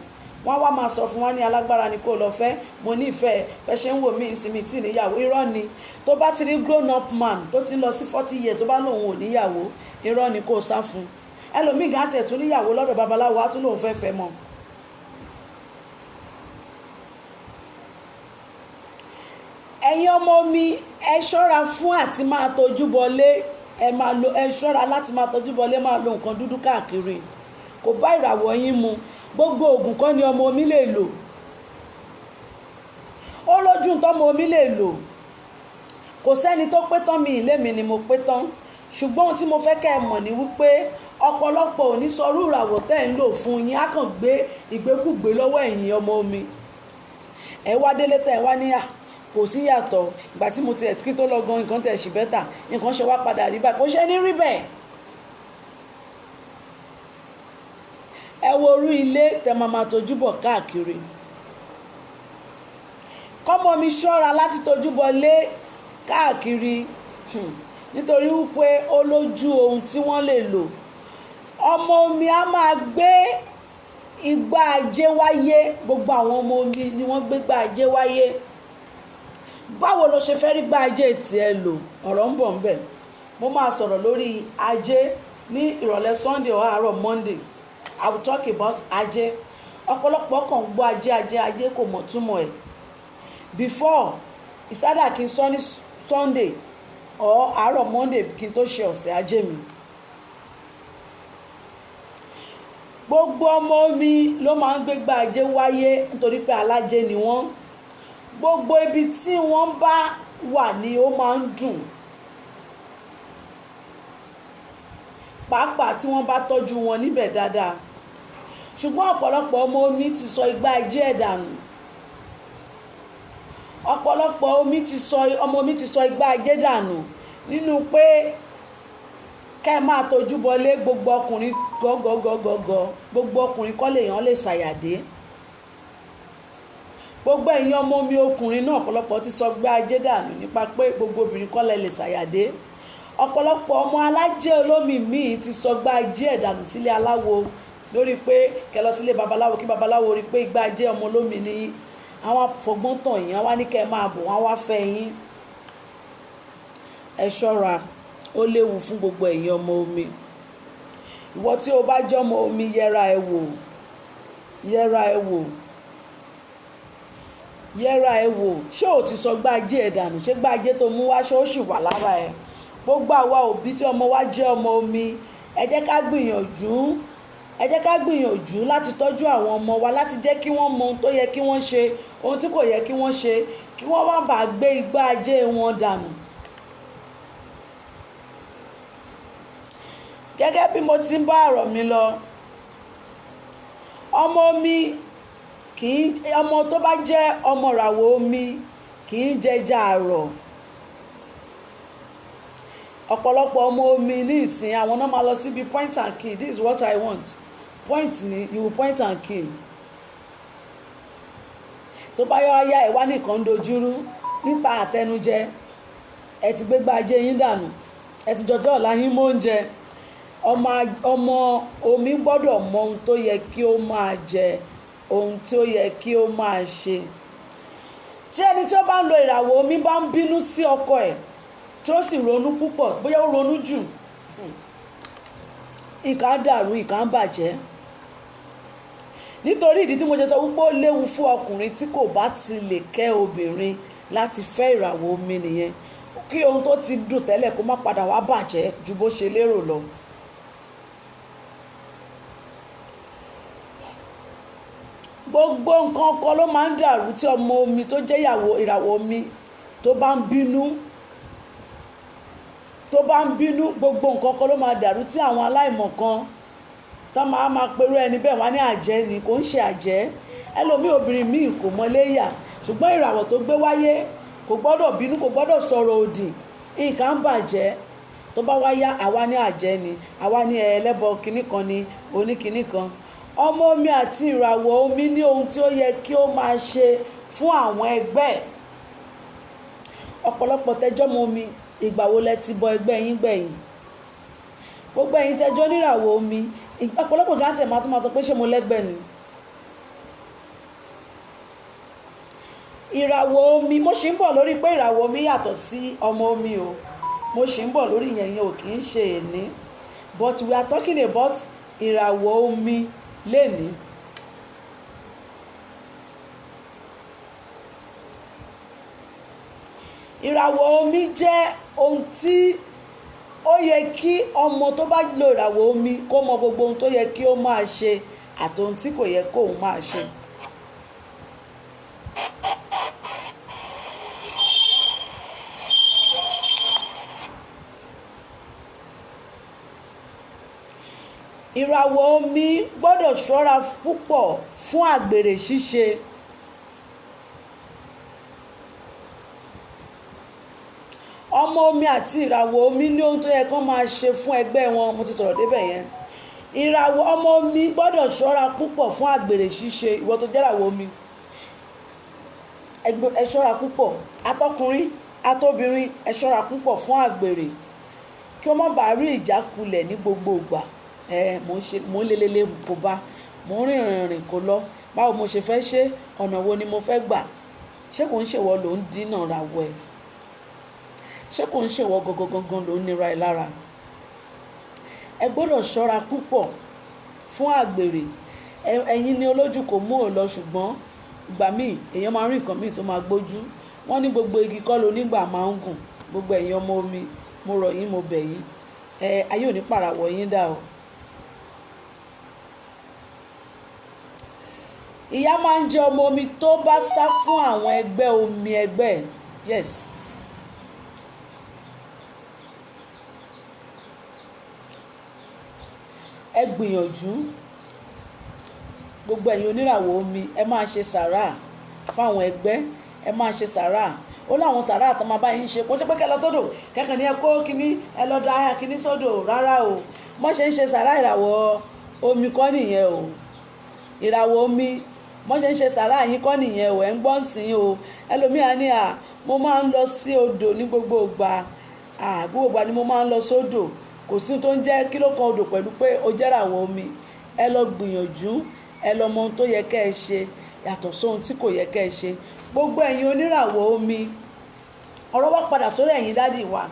wọ́n wá máa sọ fún wọn ní alágbára ni kó lọ fẹ́, mo nífẹ̀ẹ́ bẹ́ ṣe ń wò mí ìsinmi tí níyàwó. Irọ́ ni. Tó bá ti rí grown up man tó ti ń lọ sí 40 years tó bá lòun ò níyàwó, irọ́ ni kó sá fún. Ẹlòmíì gan tẹ̀ tún níyàwó lọ́dọ̀ babaláwo á tún lòun fẹ́ mọ́. Ẹ̀yin ọmọ omi ẹ ṣọ́ra fún àti máa tojú bọlé, ẹ ṣọ́ra láti máa tojú bọlé, máa lo nǹkan dúdú káàkiri, kò bá ìràwọ̀ yín mu. Gbogbo oògùn kọ́ ni ọmọ omi lè lò. Ó lójú tọ́mọ omi lè lò. Kò sẹ́ni tó pé tán, mi ilé mi ni mo pé tán. Ṣùgbọ́n ohun tí mo fẹ́ kẹ́ ẹ mọ̀ ni wípé ọ̀pọ̀lọpọ̀ ò ní sọrú ìràwọ̀ tẹ́ ń lò fún yín, á kàn gbé ìgbékúgbé lọ́wọ́ ẹ̀yin ọmọ omi. Ẹ wá délé tẹ́ ẹ wá níyà kò sí yàtọ̀, ìgbà tí mo tiẹ̀ kí tó lọ gan nǹkan tẹ̀ ṣì bẹ́tà, nǹkan ṣe wá padà rí báyìí, kò ṣe ní rí bẹ́ẹ̀. Ẹ wo orú ilé tẹ máa tojú bọ̀ káàkiri. Kọ́mọ mi ṣọ́ra láti tojú bọ̀ lé káàkiri nítorí wípé ó lójú ohun tí wọ́n lè lò. Ọmọ omi á máa gbé igbá ajé wáyé. Gbogbo àwọn ọmọ omi ni wọ́n gbé igbá ajé wáyé. Báwo lo ṣe fẹ́ rí igbá ajé tiẹ̀ lò? Ọ̀rọ̀ ń bọ̀ ńbẹ̀. Mo máa sọ̀rọ̀ lórí ajé ní ìrọ̀lẹ́ Sunday or àárọ̀ Monday. I will talk about ajé. Ọ̀pọ̀lọpọ̀ kan gbọ́ ajé kò mọ̀ túmọ̀ ẹ̀. Before ìsádà kí n sọ ní Sunday or àárọ̀ Monday kí n tó ṣe ọ̀sẹ̀ ajé mi. Gbogbo ọmọ omi ló máa ń gbégbá ajé wáyé nítorí pé alájé ni wọ́n. Gbogbo ibi tí wọ́n bá wà ni ó máa ń dùn. Pàápàá tí wọ́n bá tọ́jú wọn níbẹ̀ dáadáa. Ṣùgbọ́n ọ̀pọ̀lọpọ̀ ọmọ omi ti sọ igbá ajé ẹ̀ dànù. Ọ̀pọ̀lọpọ̀ ọmọ omi ti sọ igbá ajé dànù nínú pé kẹ́ ẹ máa tojú bọlé gbogbo ọkùnrin gọ́gọ́gọ́gọ́, gbogbo ọkùnrin kọ́ lèèyàn lè ṣàyàdé. Gbogbo ẹ̀yin ọmọ omi ọkùnrin náà ọ̀pọ̀lọpọ̀ ti sọ igbá ajé dànù nípa pé gbogbo obìnrin kọ́ lẹ lè ṣàyàdé. ọ̀pọ̀lọpọ̀ ọmọ alájẹ́ olómi míì ti sọgbà ajé ẹ̀ dànù sílé aláwo lórí pé kẹ́ lọ sílé babaláwo kí babaláwo rí pé igbá ajé ọmọ olómi ni àwọn afọgbọ́n tàn yín wá ní kẹ́ máa bọ̀ wọ́n wá fẹ́ yín. Ẹ ṣọ́ra, ó léwu fún gbogbo ẹ̀yin ọmọ omi. Ìwọ tí o bá jẹ́ ọmọ omi, yẹra ẹ wò, yẹra ẹ wò, yẹra ẹ wò. Ṣé o ti sọ gbá ajé ẹ dànù? Ṣé gbá ajé tó mú wá ṣé ó ṣì wà lára ẹ? Gbogbo àwa òbí tí ọmọ wa jẹ́ ọmọ omi, ẹ jẹ́ ká gbìyànjú, ẹ jẹ́ ká gbìyànjú láti tọ́jú àwọn ọmọ wa, láti jẹ́ kí wọ́n mọ ohun tó yẹ kí wọ́n ṣe, ohun tí kò yẹ kí wọ́n ṣe, kí wọ́n má bàa gbé igbá ajé wọn dànù. Gẹ́gẹ́ bí mo ti ń bá ọ̀rọ̀ mi lọ, ọmọ omi ọmọ tó bá jẹ́ ọmọ ìràwọ̀ omi kì í jẹja àrọ̀. Ọ̀pọ̀lọpọ̀ ọmọ omi ní ìsìn àwọn náà máa lọ síbi point and kill. This is what I want. Point ni you will point and kill. Tó bá yọ ọ́yá ẹ̀ wá nìkan dojúrú nípa àtẹnujẹ, ẹ ti gbégbá ajé yín dànù, ẹ ti jọjọ́ ọ̀la yín mọ́ oúnjẹ. Ọmọ omi gbọ́dọ̀ mọ ohun tó yẹ kí ó máa jẹ, ohun tí ó yẹ kí ó máa ṣe. Tí ẹni tí ó bá ń lo ìràwọ̀ omi bá ń bínú sí ọkọ ẹ̀ tí ó sì ronú púpọ̀, bóyá ó ronú jù, nǹkan á dàrú, nǹkan á bàjẹ́. Nítorí ìdí tí mo ṣe sọ wípé ó léwu fún ọkùnrin tí kò bá ti lè kẹ́ obìnrin láti fẹ́ ìràwọ̀ omi nìyẹn, kí ohun tó ti dùn tẹ́lẹ̀ kó má padà wá bàjẹ́ ju bó ṣe lérò lọ. Gbogbo nǹkan kan ló máa ń dàrú tí ọmọ omi tó jẹ́ ìràwọ̀ omi tó bá ń bínú, gbogbo nǹkan kan ló máa dàrú tí àwọn aláìmọ̀kan tó máa perú ẹni bẹ́ẹ̀ wá ní àjẹ́ ni. Kò ń ṣe àjẹ́. Ẹlòmíì obìnrin míì kò mọ léyà, ṣùgbọ́n ìràwọ̀ tó gbé wáyé kò gbọ́dọ̀ bínú, kò gbọ́dọ̀ sọ̀rọ̀ òdì, nǹkan ń bàjẹ́. Tó bá wáyá àwa ní àjẹ́ ni, àwa ní ẹlẹ́bọ kinní kan ni, oní kinní kan. Ọmọ omi àti ìràwọ̀ omi ní ohun tí ó yẹ kí ó máa ṣe fún àwọn ẹgbẹ́. Ọ̀pọ̀lọpọ̀ tẹjọ́ mọ omi, ìgbà wo lẹ ti bọ ẹgbẹ́ yín gbẹ̀yìn? Gbogbo ẹ̀yin tẹjọ́ níràwọ̀ omi, ọ̀pọ̀lọpọ̀ gáàsì máa tún máa sọ pé ṣé mo lẹ́gbẹ́ ni. Ìràwọ̀ omi, mo ṣì ń bọ̀ lórí pé ìràwọ̀ omi yàtọ̀ sí ọmọ omi o, mo ṣì ń bọ̀ lórí yẹn ò kì í ṣe èní, but we are talking about ìràwọ̀ omi lénìí. Ìràwọ̀ omi jẹ́ ohun tí ó yẹ kí ọmọ tó bá lo ìràwọ̀ omi kó mọ gbogbo ohun tó yẹ kí ó máa ṣe àti ohun tí kò yẹ kó máa ṣe. Ìràwọ̀ omi gbọ́dọ̀ ṣọ́ra púpọ̀ fún àgbèrè ṣíṣe. Ọmọ omi àti ìràwọ̀ omi ní ohun tó yẹ kán máa ṣe fún ẹgbẹ́ wọn, mo ti sọ̀rọ̀ débẹ̀ yẹn. Ìràwọ̀ ọmọ omi gbọ́dọ̀ ṣọ́ra púpọ̀ fún àgbèrè ṣíṣe. Ìwọ tó jẹ́ ìràwọ̀ omi, ẹ ṣọ́ra púpọ̀, àtọkùnrin àtobìnrin, ẹ ṣọ́ra púpọ̀ fún àgbèrè kí ó má bàa rí ìjákulẹ̀ ní gbogbo ìgbà. Mo ń lelele kò bá, mo ń rìnrìn kò lọ, báwo mo ṣe fẹ́ ṣe, ọ̀nà wo ni mo fẹ́ gbà? Ṣé kò ń ṣèwọ ló ń dínà ràwọ̀ ẹ̀? Ṣé kò ń ṣèwọ gangan ló ń nira ẹ lára? Ẹ gbọ́dọ̀ ṣọ́ra púpọ̀ fún àgbèrè. Ẹ̀yin ni olójú kò mú ò lọ, ṣùgbọ́n ìgbà míì èèyàn máa rí nǹkan míì tó máa gbójú. Wọ́n ní gbogbo igi kọ́ ló nígbà máa ń gùn. Gbogbo ẹ̀yin ọmọ omi, mo rọ̀ yín, mo bẹ̀ yín, ayé ò ní pàràwọ̀ yín dà o. Ìyá máa ń jẹ ọmọ omi tó bá sá fún àwọn ẹgbẹ́ omi ẹgbẹ́. Yes. Ẹ gbìyànjú, gbogbo ẹ̀yin oníràwọ̀ omi, ẹ máa ṣe sàrà fáwọn ẹgbẹ́, ẹ máa ṣe sàrà. Ó láwọn sàrà tó máa bá yín ṣe, kó ṣe pé kẹ́ lọ sódò kẹ́kàn ní ẹ kó kíní, ẹ lọ da kíní sódò, rárá o. Mo ṣe ń ṣe sàrà ìràwọ̀ omi kọ́ nìyẹn o. Ìràwọ̀ omi mo ṣe ń ṣe sàrà yín kọ́ nìyẹn o. Ẹ ń gbọ́n sí o. Ẹlòmíà ní mo máa ń lọ sí odò ní gbogbo ìgbà. gbogbo ìgbà ni mo máa ń lọ sódò, kò sí tó ń jẹ́ kí ló kan odò pẹ̀lú pé o jẹ́ ìràwọ̀ omi. Ẹ lọ gbìyànjú, ẹ lọ mọ ohun tó yẹ kẹ́ ẹ ṣe yàtọ̀ sóhun tí kò yẹ kẹ́ ẹ ṣe. Gbogbo ẹ̀yin oníràwọ̀ omi, ọ̀rọ̀ wá padà sórí ẹ̀yin dádì wa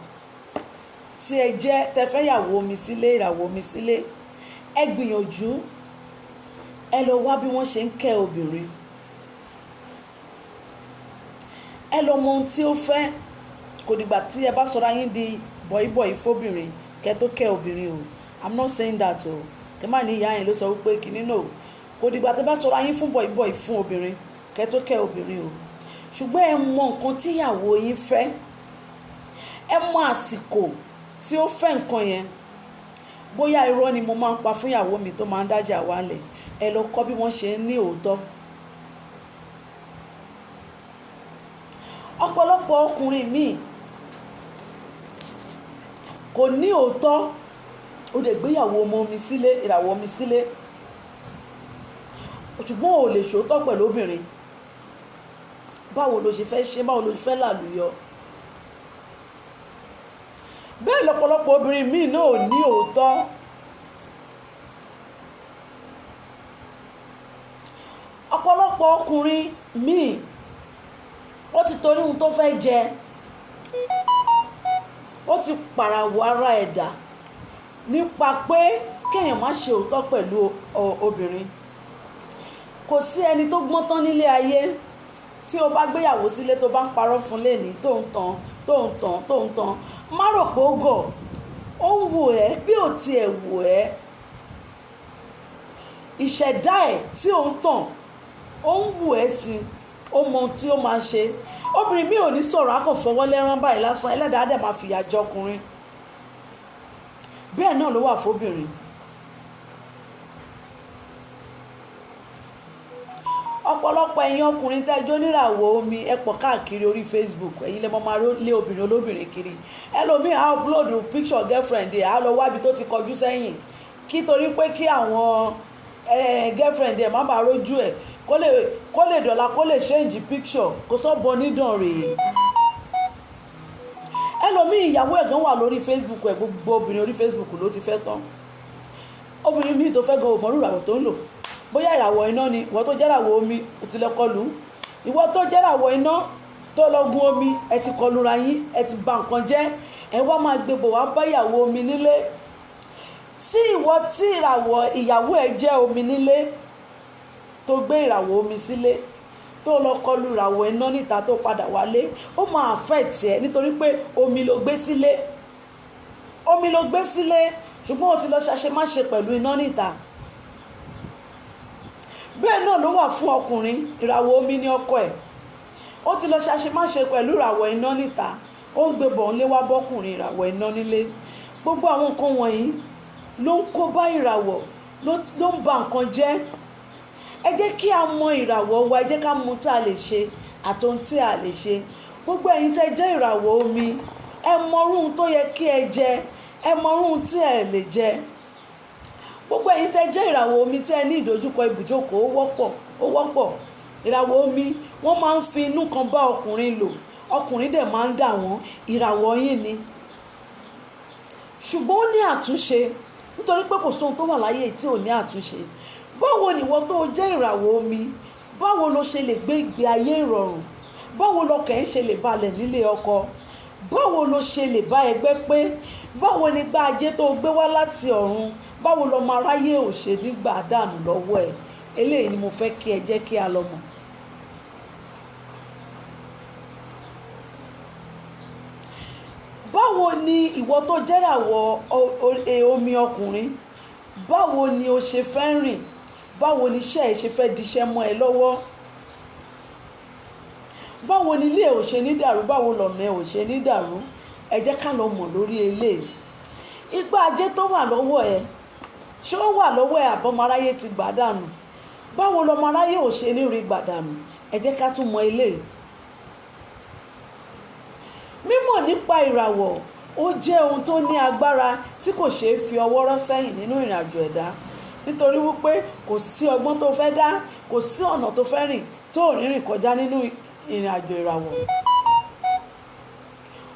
tí ẹ jẹ́ tẹ fẹ́ yàwó omi sílé, ìràwọ̀ omi sílé. Ẹ gbìyànjú, ẹ lọ wá bí wọ́n ṣe ń kẹ́ obìnrin, ẹ lọ mọ ohun tí ó fẹ́. Kò dìgbà tí ẹ bá sọra yín di bọ̀ìbọ̀ì fóbìnrin kẹ́ tó kẹ́ obìnrin o. I'm not saying that o. Kẹ́ má ní ìyá yẹn ló sọ wípé kìíní náà. Kò dìgbà tí ẹ bá sọra yín fún bọ̀ìbọ̀ì fún obìnrin kẹ́ tó kẹ́ obìnrin o. Ṣùgbọ́n ẹ mọ nǹkan tí ìyàwó yín fẹ́, ẹ mọ àsìkò tí ó fẹ́ nǹkan yẹn. Bóyá irọ́ ni mo máa ń pa fún ìyàwó mi tó máa ń dájà wálẹ̀, ẹ lọ kọ́ bí wọ́n ṣe ń ní òótọ́. Ọ̀pọ̀lọpọ̀ ọkùnrin míì kò ní òótọ́, ó lè gbéyàwó ọmọ mi sílé, ìràwọ̀ mi sílé, ṣùgbọ́n ò lè ṣòótọ́ pẹ̀lú obìnrin. Báwo ló ṣe fẹ́ ṣe, báwo ló ṣe fẹ́ làlùyọ? Bẹ́ẹ̀ lọ́pọ̀lọpọ̀ obìnrin míì náà ò ní òótọ́. Ọ̀pọ̀lọpọ̀ ọkùnrin míì ó ti torí ohun tó fẹ́ jẹ, ó ti pàràwọ̀ ara ẹ̀dá nípa pé kéèyàn má ṣe òótọ́ pẹ̀lú obìnrin. Kò sí ẹni tó gbọ́n tán nílé ayé. Tí o bá gbéyàwó sílé tó bá ń parọ́ fún lẹ́ni tó ń tàn, má rò pé ó gọ̀, ó ń wò ẹ́ bí ò tiẹ̀ wò ẹ́. Ìṣẹ̀dá ẹ̀ tí ó ń tàn, ó ń wò ẹ́ sí, ó mọ ohun tí ó máa ṣe. Obìnrin mi ò ní sọ̀rọ̀, á kàn fọwọ́ lẹ́rán báyìí lásán, ẹlẹ́dàá dẹ̀ máa fìyà jẹ ọkùnrin. Bẹ́ẹ̀ náà ló wà fóbìnrin. Ọ̀pọ̀lọpọ̀ ẹ̀yin ọkùnrin tẹ́jọ́ níràwọ̀ omi ẹ pọ̀ káàkiri orí Facebook, ẹ̀yin lè máa lé obìnrin olóbìnrin kiri. Ẹlòmíì á upload picture girlfriend ẹ̀, á lọ wábi tó ti kọjú sẹ́yìn kí torí pé kí àwọn girlfriend ẹ̀ má bàa rójú ẹ̀, kó lè dọ̀la kó lè change picture, kó sọ́bọ nídàn rèé. Ẹlòmíì ìyàwó ẹ̀ gan wà lórí Facebook ẹ̀, gbogbo obìnrin orí Facebook ló ti fẹ́ tán. Obìnrin míì tó fẹ́ gan ò mọ irú ìràwọ̀ tó ń lò. Bóyá ìràwọ̀ iná ni, ìwọ tó jẹ́ ìràwọ̀ omi ò ti lọ kọlù. Ìwọ tó jẹ́ ìràwọ̀ iná tó lọ gun omi, ẹ ti kọlura yín, ẹ ti bà nǹkan jẹ́. Ẹ wá máa gbébò wá bá ìyàwó omi nílé. Tí ìwọ tí ìyàwó ẹ jẹ́ omi nílé tó gbé ìràwọ̀ omi sílé tó lọ kọlù ìràwọ̀ iná níta tó padà wálé, ó máa affect ẹ nítorí pé omi ló gbé sílé. Omi ló gbé sílé, ṣùgbọ́n ó ti lọ ṣàṣemáṣe pẹ̀lú iná níta. Bẹ́ẹ̀ náà ló wà fún ọkùnrin, ìràwọ̀ omi ní ọkọ ẹ̀. Ó ti lọ ṣàṣemáṣe pẹ̀lú ìràwọ̀ iná níta, ó ń gbé bọ̀ ń lé wá bọ́kùnrin ìràwọ̀ iná nílé. Gbogbo àwọn nǹkan wọ̀nyí ló ń kó bá ìràwọ̀, ló ń ba nǹkan jẹ́. Ẹ jẹ́ kí a mọ ìràwọ̀ wa, ẹ jẹ́ ká mọ tí a lè ṣe àti ohun tí a lè ṣe. Gbogbo ẹ̀yin tẹ́ jẹ́ ìràwọ̀ omi, ẹ mọ irú ohun tó yẹ kí ẹ jẹ, ẹ mọ irú ohun tí ẹ lè jẹ. Gbogbo ẹ̀yin tẹ́ jẹ́ ìràwọ̀ omi tẹ́ ní ìdojúkọ ibùjókòó, ó wọ́pọ̀. Ìràwọ̀ omi wọ́n máa ń fi inú kan bá ọkùnrin lò, ọkùnrin dẹ̀ máa ń dà wọ́n. Ìràwọ̀ yín ni. Ṣùgbọ́n ó ní àtúnṣe, nítorí pé kò sóhun tó wà láyé tí ò ní àtúnṣe. Báwo ni ìwọ tó jẹ́ ìràwọ̀ omi, báwo lo ṣe lè gbé ìgbé ayé ìrọ̀rùn? Báwo lọkàn ẹ̀ ṣe lè balẹ̀ nílé ọkọ? Báwo lo ṣe lè bá ẹgbẹ́ pé? Báwo ni gbá ajé tó gbé wá láti ọ̀run, báwo lọmọ aráyé ò ṣe nígbà dànù lọ́wọ́ ẹ̀? Eléyìí ni mo fẹ́ kí ẹ jẹ́ kí a lọ mọ̀. Báwo ni ìwọ tó jẹ́ ìràwọ̀ omi ọkùnrin, báwo ni o ṣe fẹ́ rìn? Báwo ni iṣẹ́ ẹ ṣe fẹ́ diṣẹ́ mọ́ ẹ lọ́wọ́? Báwo ni ilé ẹ ò ṣe ní dàrú? Báwo lọ̀nà ẹ ò ṣe ní dàrú? Ẹ jẹ́ ká lọ mọ̀ lórí eléyìí. Igbá ajé tó wà lọ́wọ́ ẹ, ṣé ó wà lọ́wọ́ ẹ àbọ̀mọ aráyé ti gbà dànù? Báwo lọmọ aráyé ò ṣe ní rí gbà dànù? Ẹ jẹ́ ká tún mọ eléyìí. Mímọ̀ nípa ìràwọ̀ ó jẹ́ ohun tó ní agbára tí kò ṣeé fi ọwọ́ rọ́ sẹ́yìn nínú ìrìnàjò ẹ̀dá. Nítorí wípé kò sí ọgbọ́n tó fẹ́ dá, kò sí ọ̀nà tó fẹ́ rìn tó ò ní rìn kọjá nínú ìrìnàjò ìràwọ̀.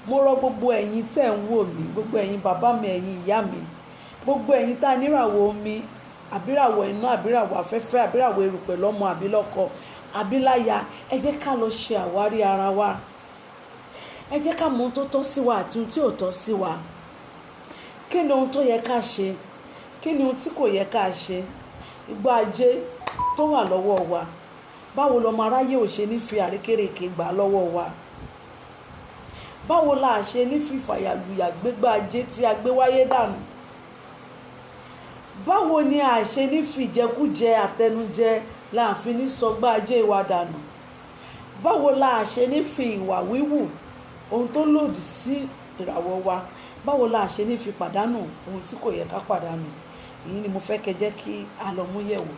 mo rọ gbogbo ẹ̀yin tẹ́ ń wò mí, gbogbo ẹ̀yin bàbá mi, ẹ̀yin ìyá mi, gbogbo ẹ̀yin tá a níràwọ̀ omi, àbíràwọ̀ iná, àbíràwọ̀ afẹ́fẹ́, àbíràwọ̀ erùpẹ̀ lọ́mọ àbí lọ́kọ àbí láya, ẹ jẹ́ ká lọ ṣe àwárí ara wa. Ẹ jẹ́ ká mọ ohun tó tọ́ sí wa àti ohun tí ò tọ́ sí wa. Kí ni ohun tó yẹ ká ṣe? Kí ni ohun tí kò yẹ ká ṣe? Ìgbà ajé tó wà lọ́wọ́ wa, báwo lọmọ aráyé ò ṣe ní fi àrékérekè gbà lọ́wọ́ wa? Báwo la ṣe ní fi fàyàlùyà gbégbá ajé tí a gbé wáyé dànù? Báwo ni a ṣe ní fi ìjẹkújẹ àtẹnujẹ láàfin ní sọgbà ajé wa dànù? Báwo la ṣe ní fi ìwà wíwù, ohun tó lòdì sí ìràwọ̀ wa, báwo la ṣe ní fi pàdánù ohun tí kò yẹ ká pàdánù? Èyí ni mo fẹ́ kẹ́ jẹ́ kí a lọ mú yẹ̀wò.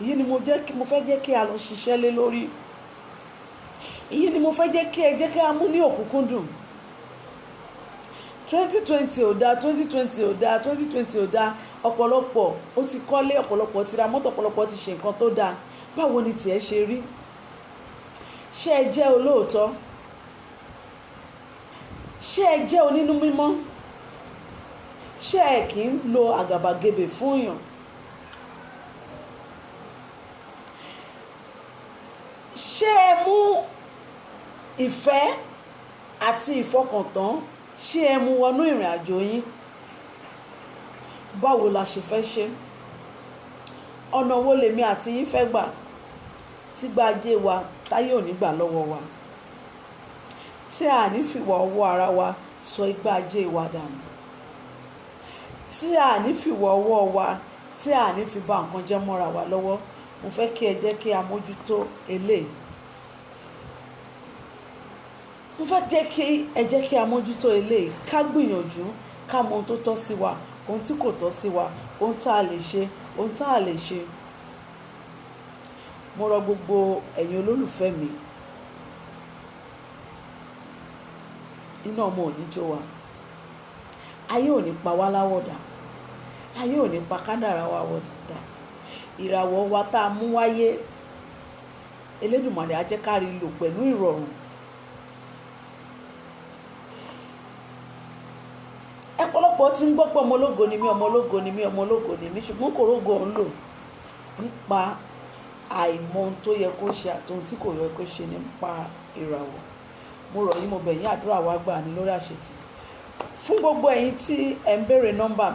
Èyí ni mo fẹ́ jẹ́ kí a lọ ṣiṣẹ́ lé lórí. Èyí ni mo fẹ́ jẹ́ kí ẹ jẹ́ kí a mú ní òkúnkúndùn. 2020 ò dáa, 2020 ò dáa, 2020 ò dáa. Ọ̀pọ̀lọpọ̀ ó ti kọ́lé, ọ̀pọ̀lọpọ̀ ti ra mọ́tò, ọ̀pọ̀lọpọ̀ ti ṣe nǹkan tó dáa. Báwo ni tiẹ̀ ṣe rí? Ṣé ẹ jẹ́ olóòótọ́? Ṣé ẹ jẹ́ onínú mímọ́? Ṣé ẹ kì í lo àgàbàgebè fún yàn? Ṣé ẹ mú ìfẹ́ àti ìfọkàntán, ṣé ẹ mú wọnú ìrìn àjò yín? Báwo la ṣe fẹ́ ṣe? Ọ̀nà wo lèmi àti yín fẹ́ gbà tí gba ajé wa táyé ò ní gbà lọ́wọ́ wa, tí a ní fìwà ọwọ́ ara wa sọ igbá ajé wa dànù, tí a ní fìwà ọwọ́ wa, tí a ní fi bà nǹkan jẹ́ mọ́ra wa lọ́wọ́? Mo fẹ́ kí ẹ jẹ́ kí a mójútó eléyìí. Mo fẹ́ jẹ́ kí a mójútó eléyìí. Ká gbìyànjú ká mọ ohun tó tọ́ sí wa, ohun tí kò tọ́ sí wa, ohun tá a lè ṣe, ohun tá a lè ṣe. Mo rọ gbogbo ẹ̀yin olólùfẹ́ mi, iná ọmọ ò ní jó wa, ayé ò ní pa wá láwọ̀dà, ayé ò ní pa kádàrá wa wọ̀dà. Ìràwọ̀ wa tá a mú wáyé, Elédùmarè á jẹ́ ká rí lò pẹ̀lú ìrọ̀rùn. Ọ̀pọ̀lọpọ̀ tí ń gbọ́ pé ọmọ ológo ni mí, ọmọ ológo ni mí, ọmọ ológo ni mí, ṣùgbọ́n kò rógo ń lò nípa àìmọ̀ ohun tó yẹ kó ṣe àti ohun tí kò yẹ kó ṣe nípa ìràwọ̀. Mo rọ̀ yín, mo bẹ̀ yín, àdúrà wa gbà ní lórí àṣetì. Fún gbogbo ẹ̀yin tí ẹ̀ ń béèrè nọ́mbà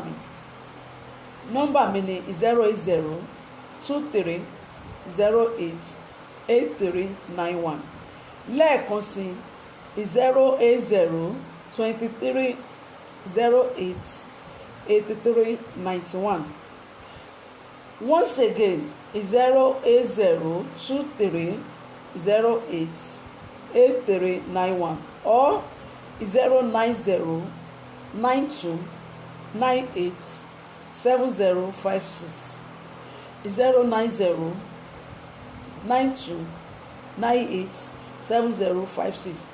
mi ni 08023088391. Lẹ́ẹ̀kan sí 08023088391. Once again 08023088391 or 09092987056. 09092987056.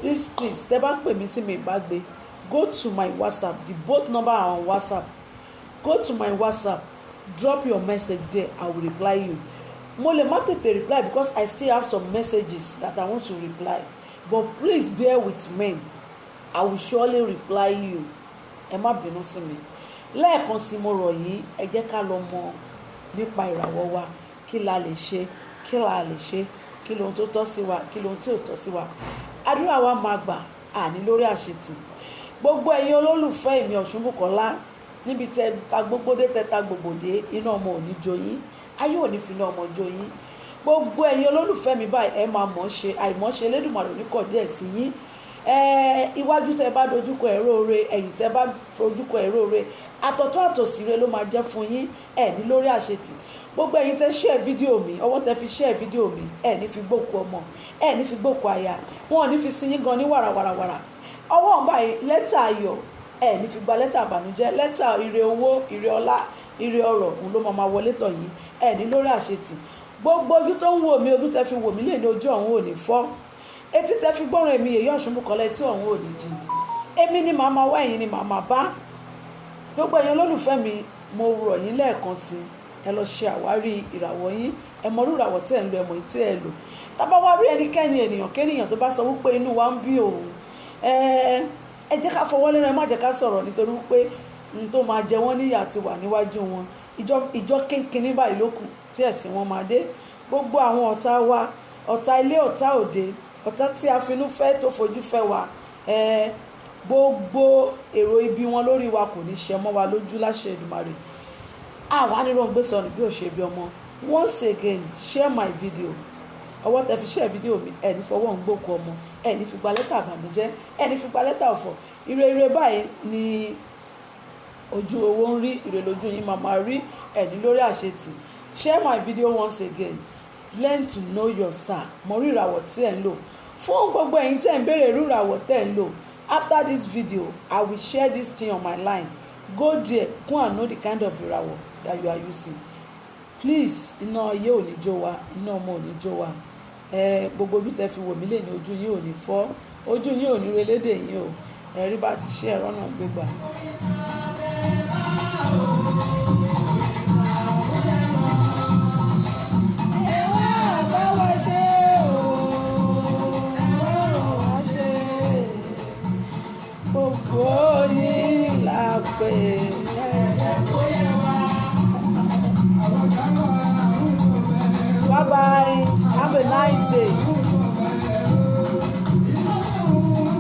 Please, tẹ́ bá pè mí tí mi bá gbé, go to my WhatsApp. The both number are on WhatsApp. Go to my WhatsApp, drop your message there, I will reply you. Mo lè má tètè reply because I still have some messages that I want to reply, but please bear with me, I will surely reply you. Ẹ má bínú sí mi. Lẹ́ẹ̀kan sí mo rọ̀ yín, ẹ jẹ́ ká lọ mọ̀ nípa ìràwọ̀ wa, kí la lè ṣe, kí la lè ṣe, kí lohun tó tọ́ sí wa, kí lohun tí ò tọ́ sí wa. Àdúrà wa máa gbà, àní lórí àṣetì. Gbogbo ẹ̀yin olólùfẹ́ mi Ọ̀ṣunbùkọ́lá, níbi tẹ́ ta gbogbo dé, tẹ́ ta gbogbo dé, iná ọmọ ò ní jó yín, ayé ò ní fi iná ọmọ jó yín. Gbogbo ẹ̀yin olólùfẹ́ mi báyìí, ẹ máa mọ̀ ṣe, àìmọ̀ṣe Elédùmarè ò ní kọ̀ díẹ̀ sí yín. Iwájú tẹ́ bá dojúkọ ẹ̀rọ ore, ẹ̀yìn tẹ́ bá fojúkọ ẹ̀rọ ore, àtọ̀tọ̀ àtòsíre ló máa jẹ́ fún yín, ẹ ní lórí àṣetì. Gbogbo ẹ̀yin tẹ́ share fídíò mi, ọwọ́ tẹ́ fi share fídíò mi, ẹ ní fi gbókù ọmọ, ẹ ní fi gbókù aya, wọn ò ní fi sí yín gan ní wàràwàràwàrà. Ọwọ́ ń báyìí lẹ́tà ayọ̀, ẹ ní fi gba lẹ́tà àbànújẹ́, lẹ́tà ire owó, ire ọlá, ire ọrọ̀ òun ló máa wọlé tọ̀ yín, ẹ ní lórí àṣetì. Gbogbo ojú tó ń wò mí, ojú tẹ́ fi wò mí lè ní ojú ọ̀hún ò ní fọ́. Etí tẹ́ fi gbọ́ràn èmi Yèyé Ọ̀ṣunbùkọ́lá, etí ọ̀hún ò ní di. Èmi ni màá máa wá, ẹ̀yin ni màá máa bá. Gbogbo ẹ̀yin olólùfẹ́ mi, mo rọ̀ yín lẹ́ẹ̀kan sí, ẹ lọ ṣe àwárí ìràwọ̀ yín, ẹ mọ irú ìràwọ̀ tí ẹ ń lò, ẹ mọ èyí tí ẹ lò. tábà wá rí ẹnikẹ́ni ènìyàn tó bá sọ wípé inú wa ń bí òun ẹ jẹ́ ká fọwọ́ lẹ́nu, ẹ má jẹ́ ká sọ̀rọ̀, nítorí wípé n tó máa jẹ wọ́n níyà ti wà níwájú wọn. Ìjọ kínkínní báyìí ló kù tí ẹ̀sìn wọn máa dé. Gbogbo àwọn ọ̀tá wa, ọ̀tá ilé ọ̀tá òde, ọ̀tá tí a finú fẹ́ tó fojú fẹ́ wa, gbogbo èrò ibi wọn lórí wa kò ní ṣẹ mọ́ wa lójú láṣẹ Èdùmàrè. Àwa ní Róńgbé Sọnù bí ò ṣe bí ọmọ. Once again, share my video. Ọwọ́ tẹ fi share video mi, ẹni fọwọ́ ń gbókù ọmọ, ẹni fi gba lẹ́tà àbànújẹ́, ẹni fi gba lẹ́tà ọ̀fọ̀. Ire báyìí ni ojú owó ń rí, ire lójú yín máa rí, ẹni lórí àṣetì. Share my video once again. Learn to know your star. Mo rí ìràwọ̀ tí ẹ̀ ń lò. Fún gbogbo ẹ̀yin tí ẹ̀ ń béèrè irú ìràwọ̀ tẹ́ ẹ̀ ń lò, after this video I will share this thing on my line. Go there, go and know the kind of ìràwọ̀ that you are using. Please, iná ayé ò ní jó wa, iná ọmọ ò ní jó wa. Gbogbo bí tẹ́ fi wò mí lè ní ojú yín ò ní fọ́, ojú yín ò ní relédè yín o. Ẹ̀rí bá ti ṣe ẹ̀rọ náà gbégbà.